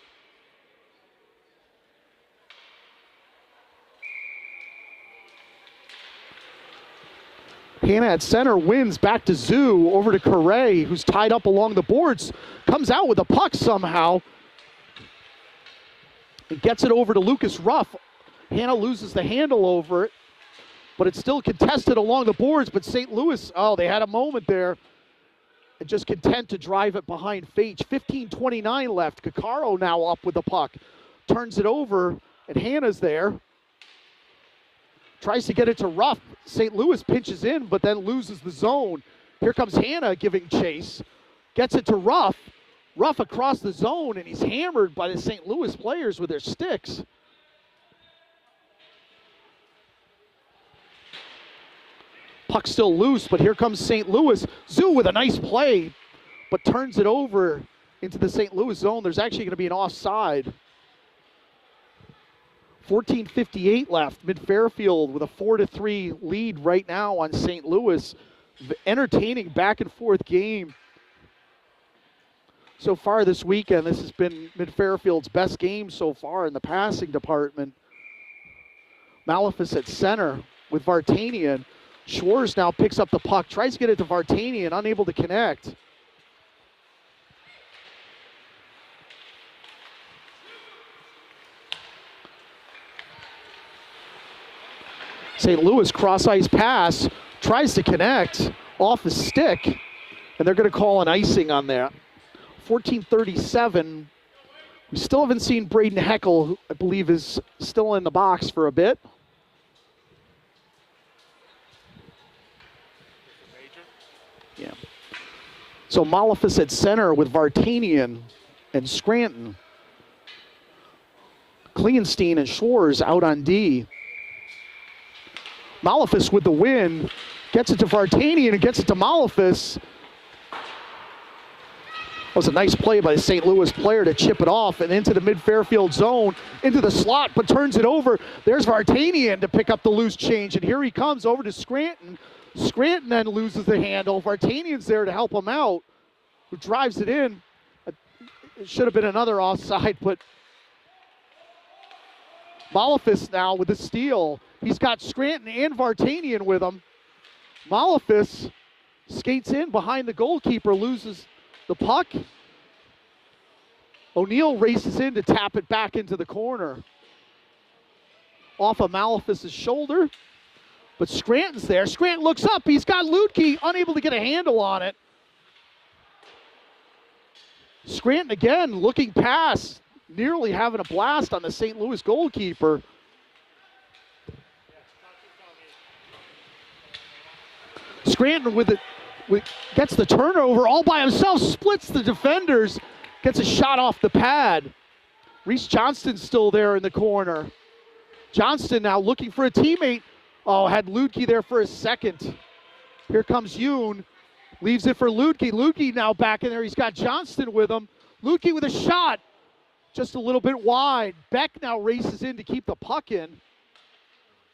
Hanna at center wins back to Zoo, over to Correa, who's tied up along the boards. Comes out with the puck somehow. And gets it over to Lucas Ruff. Hanna loses the handle over it, but it's still contested along the boards. But St. Louis, they had a moment there. And just content to drive it behind Fage. 15:29 left. Caccaro now up with the puck. Turns it over, and Hanna's there. Tries to get it to Ruff. St. Louis pinches in, but then loses the zone. Here comes Hanna giving chase. Gets it to Ruff. Ruff across the zone, and he's hammered by the St. Louis players with their sticks. Puck still loose, but here comes St. Louis. Zoo with a nice play, but turns it over into the St. Louis zone. There's actually going to be an offside. 14:58 left. Mid-Fairfield with a 4-3 lead right now on St. Louis. Entertaining back and forth game. So far this weekend, this has been Mid-Fairfield's best game so far in the passing department. Malefis at center with Vartanian. Schwartz now picks up the puck, tries to get it to Vartanian, unable to connect. St. Louis cross-ice pass, tries to connect off his stick, and they're going to call an icing on that. 14:37. We still haven't seen Braden Heckel, who I believe is still in the box for a bit. Yeah. So Malefis at center with Vartanian and Scranton. Klingenstein and Schwarz out on D. Malefis with the win. Gets it to Vartanian and gets it to Malefis. That was a nice play by the St. Louis player to chip it off and into the mid-Fairfield zone, into the slot, but turns it over. There's Vartanian to pick up the loose change, and here he comes over to Scranton. Scranton then loses the handle. Vartanian's there to help him out, who drives it in. It should have been another offside, but Malefis now with the steal. He's got Scranton and Vartanian with him. Malefis skates in behind the goalkeeper, loses the puck. O'Neill races in to tap it back into the corner. Off of Malefis' shoulder, but Scranton's there. Scranton looks up. He's got Ludke, unable to get a handle on it. Scranton again looking past, nearly having a blast on the St. Louis goalkeeper. Scranton gets the turnover all by himself, splits the defenders, gets a shot off the pad. Reese Johnston's still there in the corner. Johnston now looking for a teammate. Oh, had Ludke there for a second. Here comes Yoon, leaves it for Ludke. Ludke now back in there. He's got Johnston with him. Ludke with a shot, just a little bit wide. Beck now races in to keep the puck in.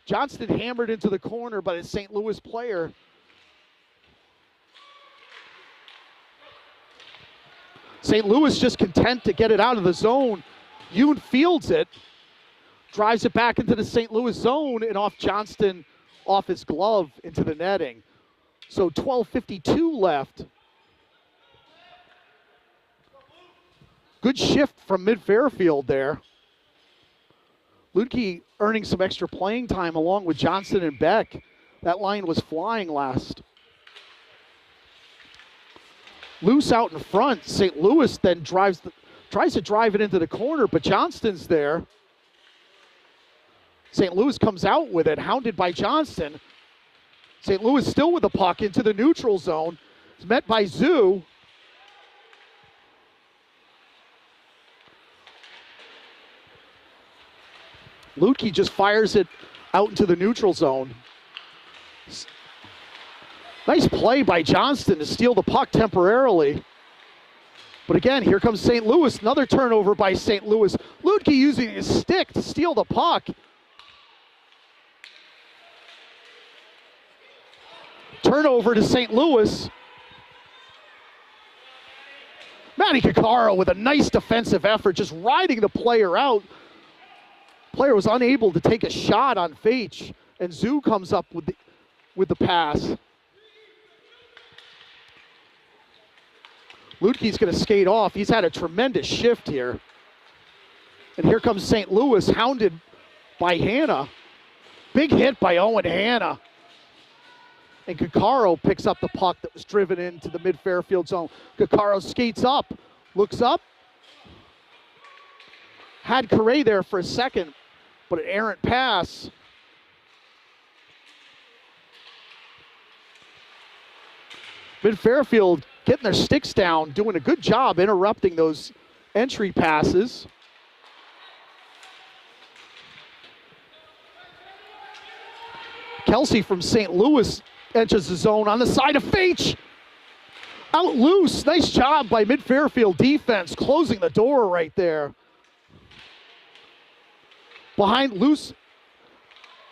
Johnston hammered into the corner by the St. Louis player. St. Louis just content to get it out of the zone. Yoon fields it, drives it back into the St. Louis zone, and off Johnston, off his glove into the netting. So 12:52 left. Good shift from mid-Fairfield there. Ludke earning some extra playing time along with Johnston and Beck. That line was flying last. Loose out in front. St. Louis then tries to drive it into the corner, but Johnston's there. St. Louis comes out with it, hounded by Johnston. St. Louis still with the puck into the neutral zone. It's met by Zoo. Ludke just fires it out into the neutral zone. Nice play by Johnston to steal the puck temporarily. But again, here comes St. Louis. Another turnover by St. Louis. Ludke using his stick to steal the puck. Turnover to St. Louis. Matty Caccaro with a nice defensive effort, just riding the player out. Player was unable to take a shot on Faich, and Zoo comes up with the pass. Ludke's going to skate off. He's had a tremendous shift here. And here comes St. Louis, hounded by Hanna. Big hit by Owen Hanna. And Caccaro picks up the puck that was driven into the mid-Fairfield zone. Caccaro skates up, looks up. Had Correa there for a second, but an errant pass. Mid-Fairfield getting their sticks down, doing a good job interrupting those entry passes. Kelsey from St. Louis enters the zone on the side of Faich. Out loose. Nice job by mid-Fairfield defense, closing the door right there. Behind loose.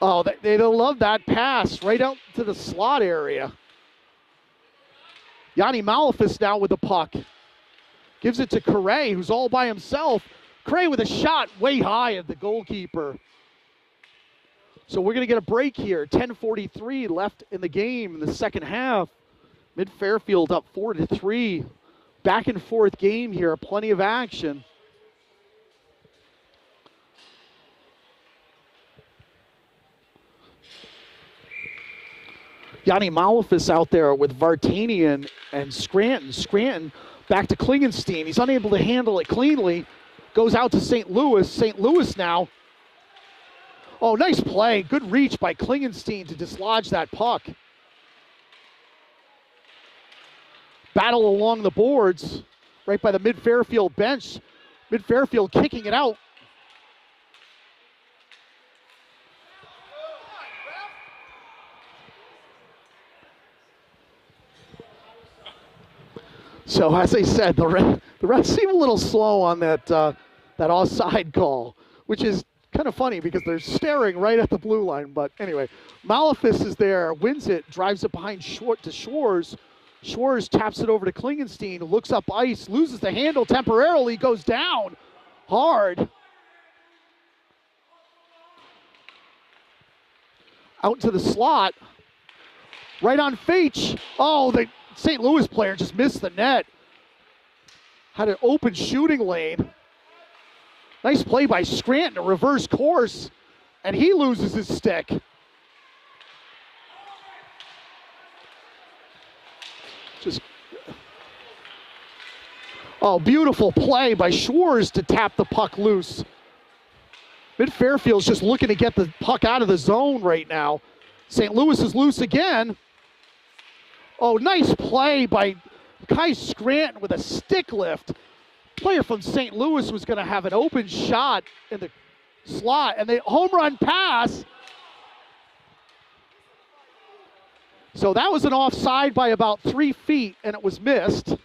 Oh, they love that pass right out to the slot area. Yanni Malefis now with the puck. Gives it to Correa, who's all by himself. Correa with a shot way high at the goalkeeper. So we're going to get a break here. 10:43 left in the game in the second half. Mid-Fairfield up 4-3. Back and forth game here. Plenty of action. Yanni Malefis out there with Vartanian and Scranton. Scranton back to Klingenstein. He's unable to handle it cleanly. Goes out to St. Louis. St. Louis now. Oh, nice play. Good reach by Klingenstein to dislodge that puck. Battle along the boards right by the mid-Fairfield bench. Mid-Fairfield kicking it out. So as I said, the refs seem a little slow on that offside call, which is kind of funny because they're staring right at the blue line. But anyway, Malefis is there, wins it, drives it behind to Schwarz. Schwarz taps it over to Klingenstein, looks up ice, loses the handle temporarily, goes down hard. Out to the slot, right on Feich. Oh, the St. Louis player just missed the net. Had an open shooting lane. Nice play by Scranton to reverse course, and he loses his stick. Beautiful play by Schwarz to tap the puck loose. Mid Fairfield's just looking to get the puck out of the zone right now. St. Louis is loose again. Oh, nice play by Kai Scranton with a stick lift. Player from St. Louis was going to have an open shot in the slot, and they home run pass. So that was an offside by about 3 feet, and it was missed.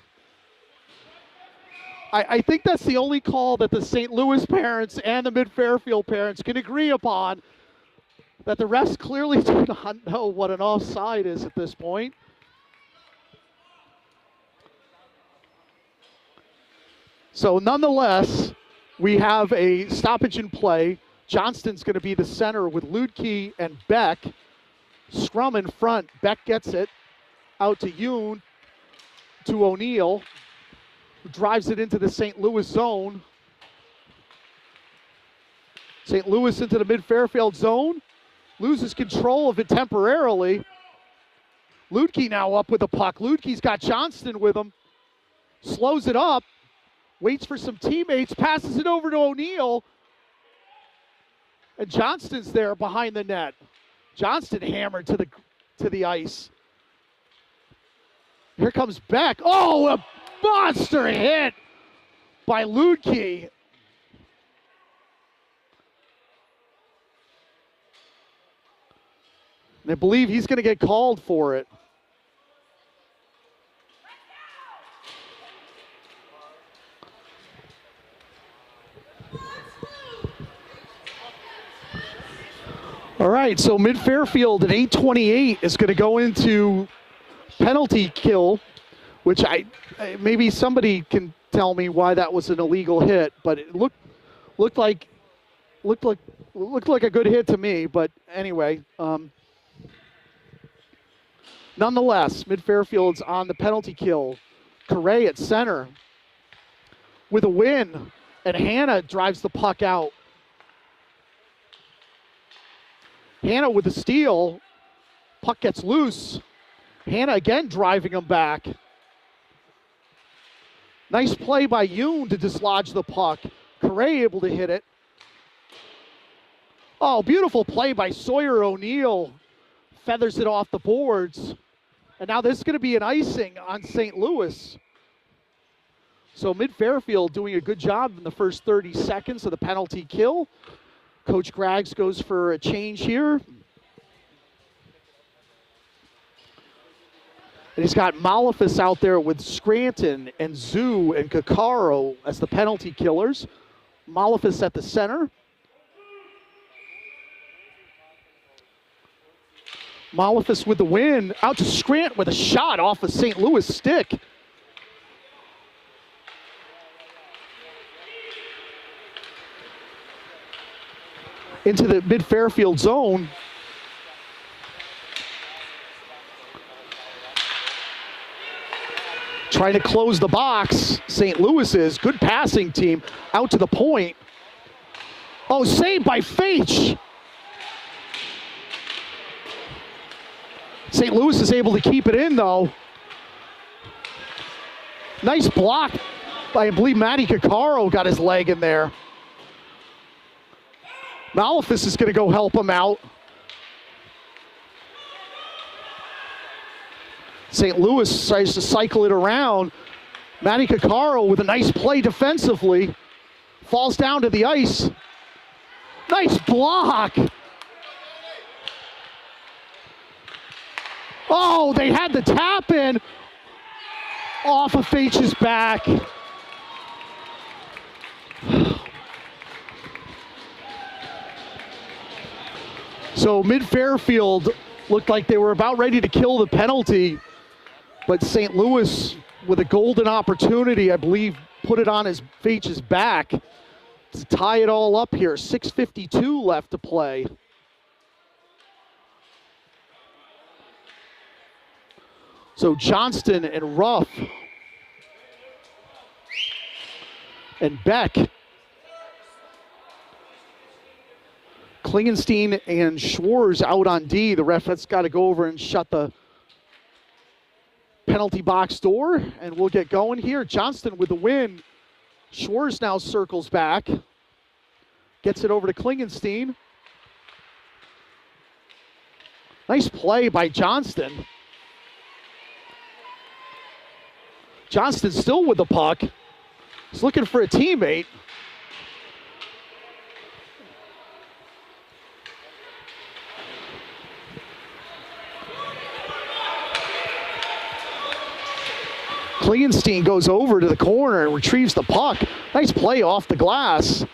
I think that's the only call that the St. Louis parents and the Mid-Fairfield parents can agree upon, that the refs clearly do not know what an offside is at this point. So nonetheless, we have a stoppage in play. Johnston's going to be the center with Ludke and Beck. Scrum in front. Beck gets it out to Yoon, to O'Neill, who drives it into the St. Louis zone. St. Louis into the Mid-Fairfield zone. Loses control of it temporarily. Ludke now up with the puck. Ludke's got Johnston with him. Slows it up. Waits for some teammates. Passes it over to O'Neill. And Johnston's there behind the net. Johnston hammered to the ice. Here comes Beck. Oh, a monster hit by Ludke. And I believe he's going to get called for it. All right, so Mid-Fairfield at 8:28 is going to go into penalty kill, which maybe somebody can tell me why that was an illegal hit, but it looked like a good hit to me. But anyway, nonetheless, Mid-Fairfield's on the penalty kill. Correa at center with a win, and Hannah drives the puck out. Hannah with the steal. Puck gets loose. Hannah again driving him back. Nice play by Yoon to dislodge the puck. Correa able to hit it. Oh, beautiful play by Sawyer O'Neill. Feathers it off the boards. And now this is going to be an icing on St. Louis. So Mid-Fairfield doing a good job in the first 30 seconds of the penalty kill. Coach Graggs goes for a change here. And he's got Malefis out there with Scranton and Zoo and Kakaro as the penalty killers. Malefis at the center. Malefis with the win. Out to Scranton with a shot off a St. Louis stick. Into the Mid-Fairfield zone. Trying to close the box. St. Louis is. Good passing team. Out to the point. Oh, saved by Feich. St. Louis is able to keep it in, though. Nice block by, I believe, Matty Kakaro got his leg in there. Malefis is going to go help him out. St. Louis tries to cycle it around. Matty Kakaro with a nice play defensively. Falls down to the ice. Nice block. Oh, they had the tap in. Off of Faitch's back. So Mid-Fairfield looked like they were about ready to kill the penalty, but St. Louis, with a golden opportunity, I believe, put it on Faitch's back to tie it all up here. 6:52 left to play. So Johnston and Ruff and Beck, Klingenstein and Schwarz out on D. The ref has got to go over and shut the penalty box door, and we'll get going here. Johnston with the win. Schwarz now circles back, gets it over to Klingenstein. Nice play by Johnston. Johnston still with the puck. He's looking for a teammate. Klingenstein goes over to the corner and retrieves the puck. Nice play off the glass.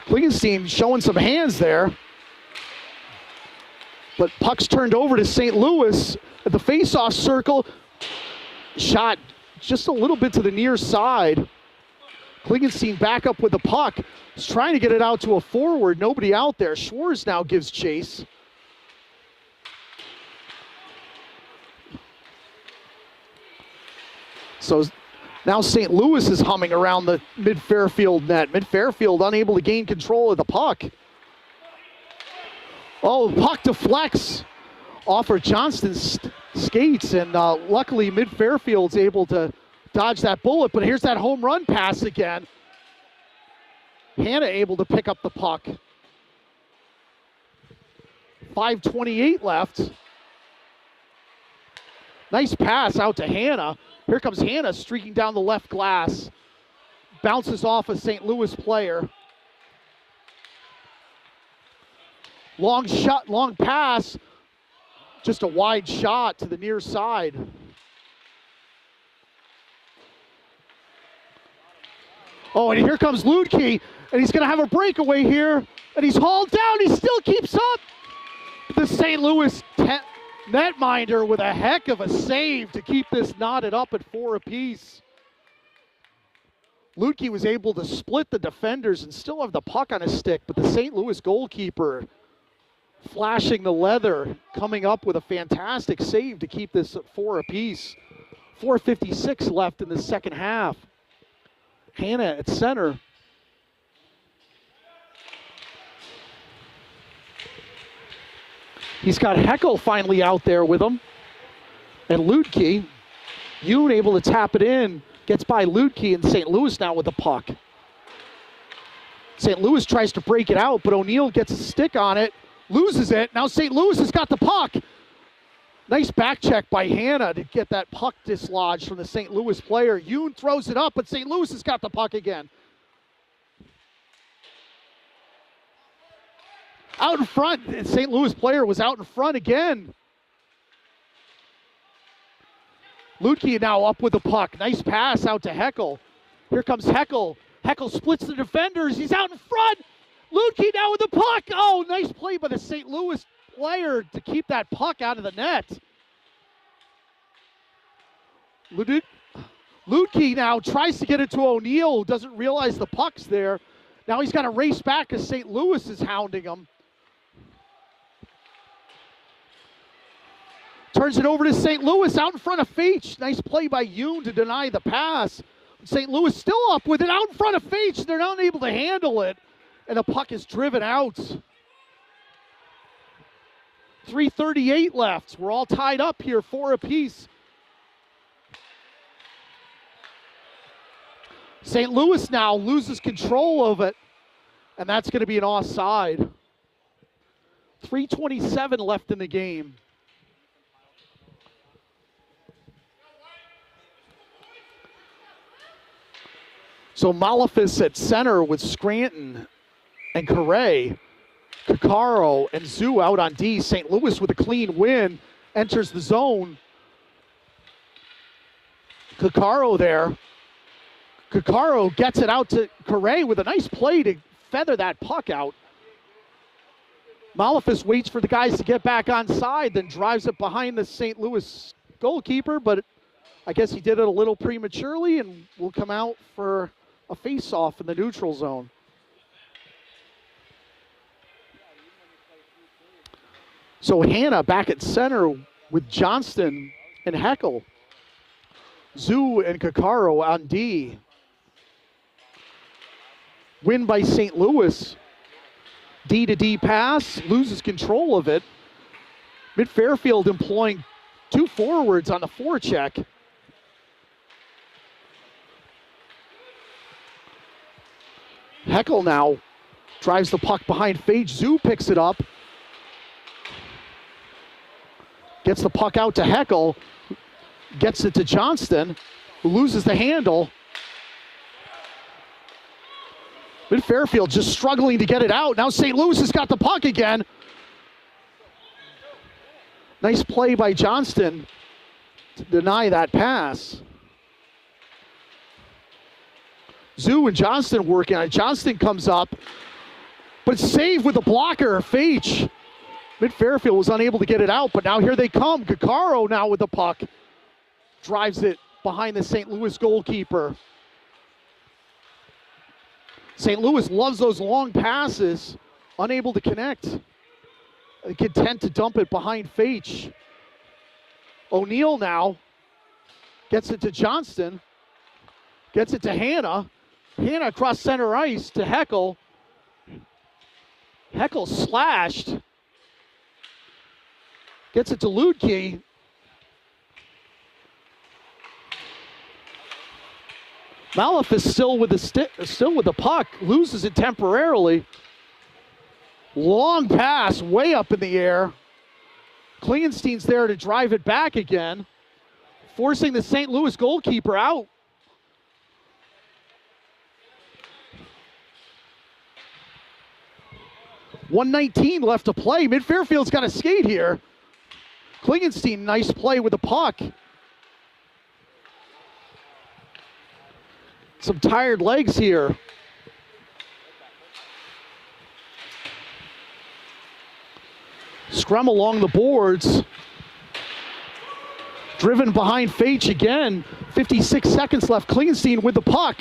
Klingenstein showing some hands there. But puck's turned over to St. Louis at the face-off circle. Shot just a little bit to the near side. Klingenstein back up with the puck. He's trying to get it out to a forward. Nobody out there. Schwarz now gives chase. So now St. Louis is humming around the Mid-Fairfield net. Mid-Fairfield unable to gain control of the puck. Oh, the puck deflects off of Johnston's skates, and luckily Mid-Fairfield's able to dodge that bullet, but here's that home run pass again. Hannah able to pick up the puck. 5:28 left. Nice pass out to Hannah. Here comes Hannah streaking down the left glass. Bounces off a St. Louis player. Long shot, long pass. Just a wide shot to the near side. Oh, and here comes Ludke, and he's going to have a breakaway here, and he's hauled down. He still keeps up. The St. Louis netminder with a heck of a save to keep this knotted up at 4 apiece. Ludke was able to split the defenders and still have the puck on his stick, but the St. Louis goalkeeper flashing the leather, coming up with a fantastic save to keep this at 4 apiece. 4:56 left in the second half. Hannah at center. He's got Heckel finally out there with him. And Ludke, Yoon able to tap it in, gets by Ludke, and St. Louis now with the puck. St. Louis tries to break it out, but O'Neill gets a stick on it, loses it. Now St. Louis has got the puck. Nice back check by Hannah to get that puck dislodged from the St. Louis player. Yoon throws it up, but St. Louis has got the puck again. Out in front, the St. Louis player was out in front again. Ludke now up with the puck. Nice pass out to Heckel. Here comes Heckel. Heckel splits the defenders. He's out in front. Ludke now with the puck. Oh, nice play by the St. Louis player to keep that puck out of the net. Ludke now tries to get it to O'Neill, who doesn't realize the puck's there. Now he's got to race back as St. Louis is hounding him. Turns it over to St. Louis out in front of Feach. Nice play by Yoon to deny the pass. St. Louis still up with it out in front of Feach. They're not able to handle it, and the puck is driven out. 3:38 left. We're all tied up here, 4 apiece. St. Louis now loses control of it, and that's going to be an offside. 3:27 left in the game. So Malafis at center with Scranton and Correa. Kakaro and Zoo out on D. St. Louis with a clean win enters the zone. Kakaro there. Kakaro gets it out to Correa with a nice play to feather that puck out. Malefis waits for the guys to get back on side, then drives it behind the St. Louis goalkeeper, but I guess he did it a little prematurely and will come out for a face-off in the neutral zone. So Hannah back at center with Johnston and Heckel. Zoo and Kakaro on D. Win by St. Louis. D to D pass, loses control of it. Mid Fairfield employing two forwards on the forecheck. Heckel now drives the puck behind Phage. Zoo picks it up. Gets the puck out to Heckel. Gets it to Johnston, who loses the handle. Mid Fairfield just struggling to get it out. Now St. Louis has got the puck again. Nice play by Johnston to deny that pass. Zoo and Johnston working on it. Johnston comes up, but saved with a blocker. Phage. Mid Fairfield was unable to get it out, but now here they come. Kakaro now with the puck. Drives it behind the St. Louis goalkeeper. St. Louis loves those long passes, unable to connect. Content to dump it behind Phage. O'Neill now gets it to Johnston, gets it to Hannah. Hannah across center ice to Heckel. Heckel slashed. Gets it to Ludke. Malefis still with the puck, loses it temporarily. Long pass, way up in the air. Klingenstein's there to drive it back again, forcing the St. Louis goalkeeper out. .119 left to play. Mid Fairfield's got a skate here. Klingenstein, nice play with the puck. Some tired legs here. Scrum along the boards. Driven behind Phage again. 56 seconds left. Klingenstein with the puck.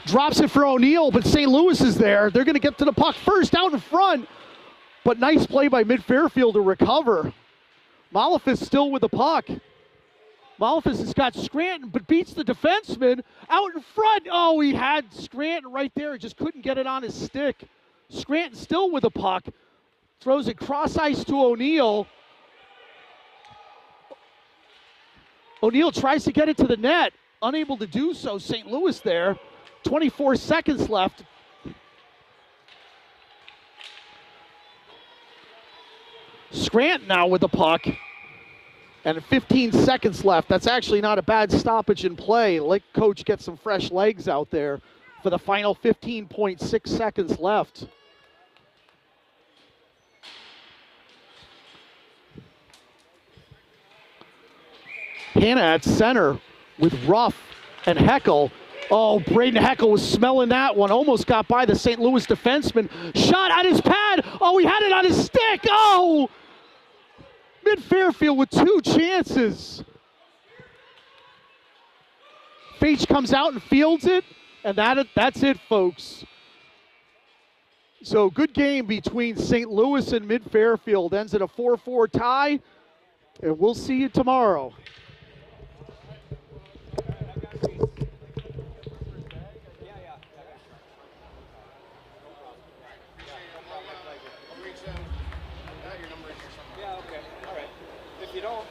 Drops it for O'Neill, but St. Louis is there. They're going to get to the puck first out in front. But nice play by Mid Fairfield to recover. Malefis still with the puck. Malefis has got Scranton, but beats the defenseman out in front. Oh, he had Scranton right there. Just couldn't get it on his stick. Scranton still with the puck. Throws it cross ice to O'Neill. O'Neill tries to get it to the net. Unable to do so. St. Louis there. 24 seconds left. Scranton now with the puck. And 15 seconds left. That's actually not a bad stoppage in play. Let coach get some fresh legs out there for the final 15.6 seconds left. Hannah at center with Ruff and Heckel. Oh, Braden Heckel was smelling that one. Almost got by the St. Louis defenseman. Shot on his pad. Oh, he had it on his stick. Oh! Mid Fairfield with two chances. Phage comes out and fields it, and that's it, folks. So good game between St. Louis and Mid Fairfield. Ends in a 4-4 tie, and we'll see you tomorrow. Yeah, okay. All right. If you don't.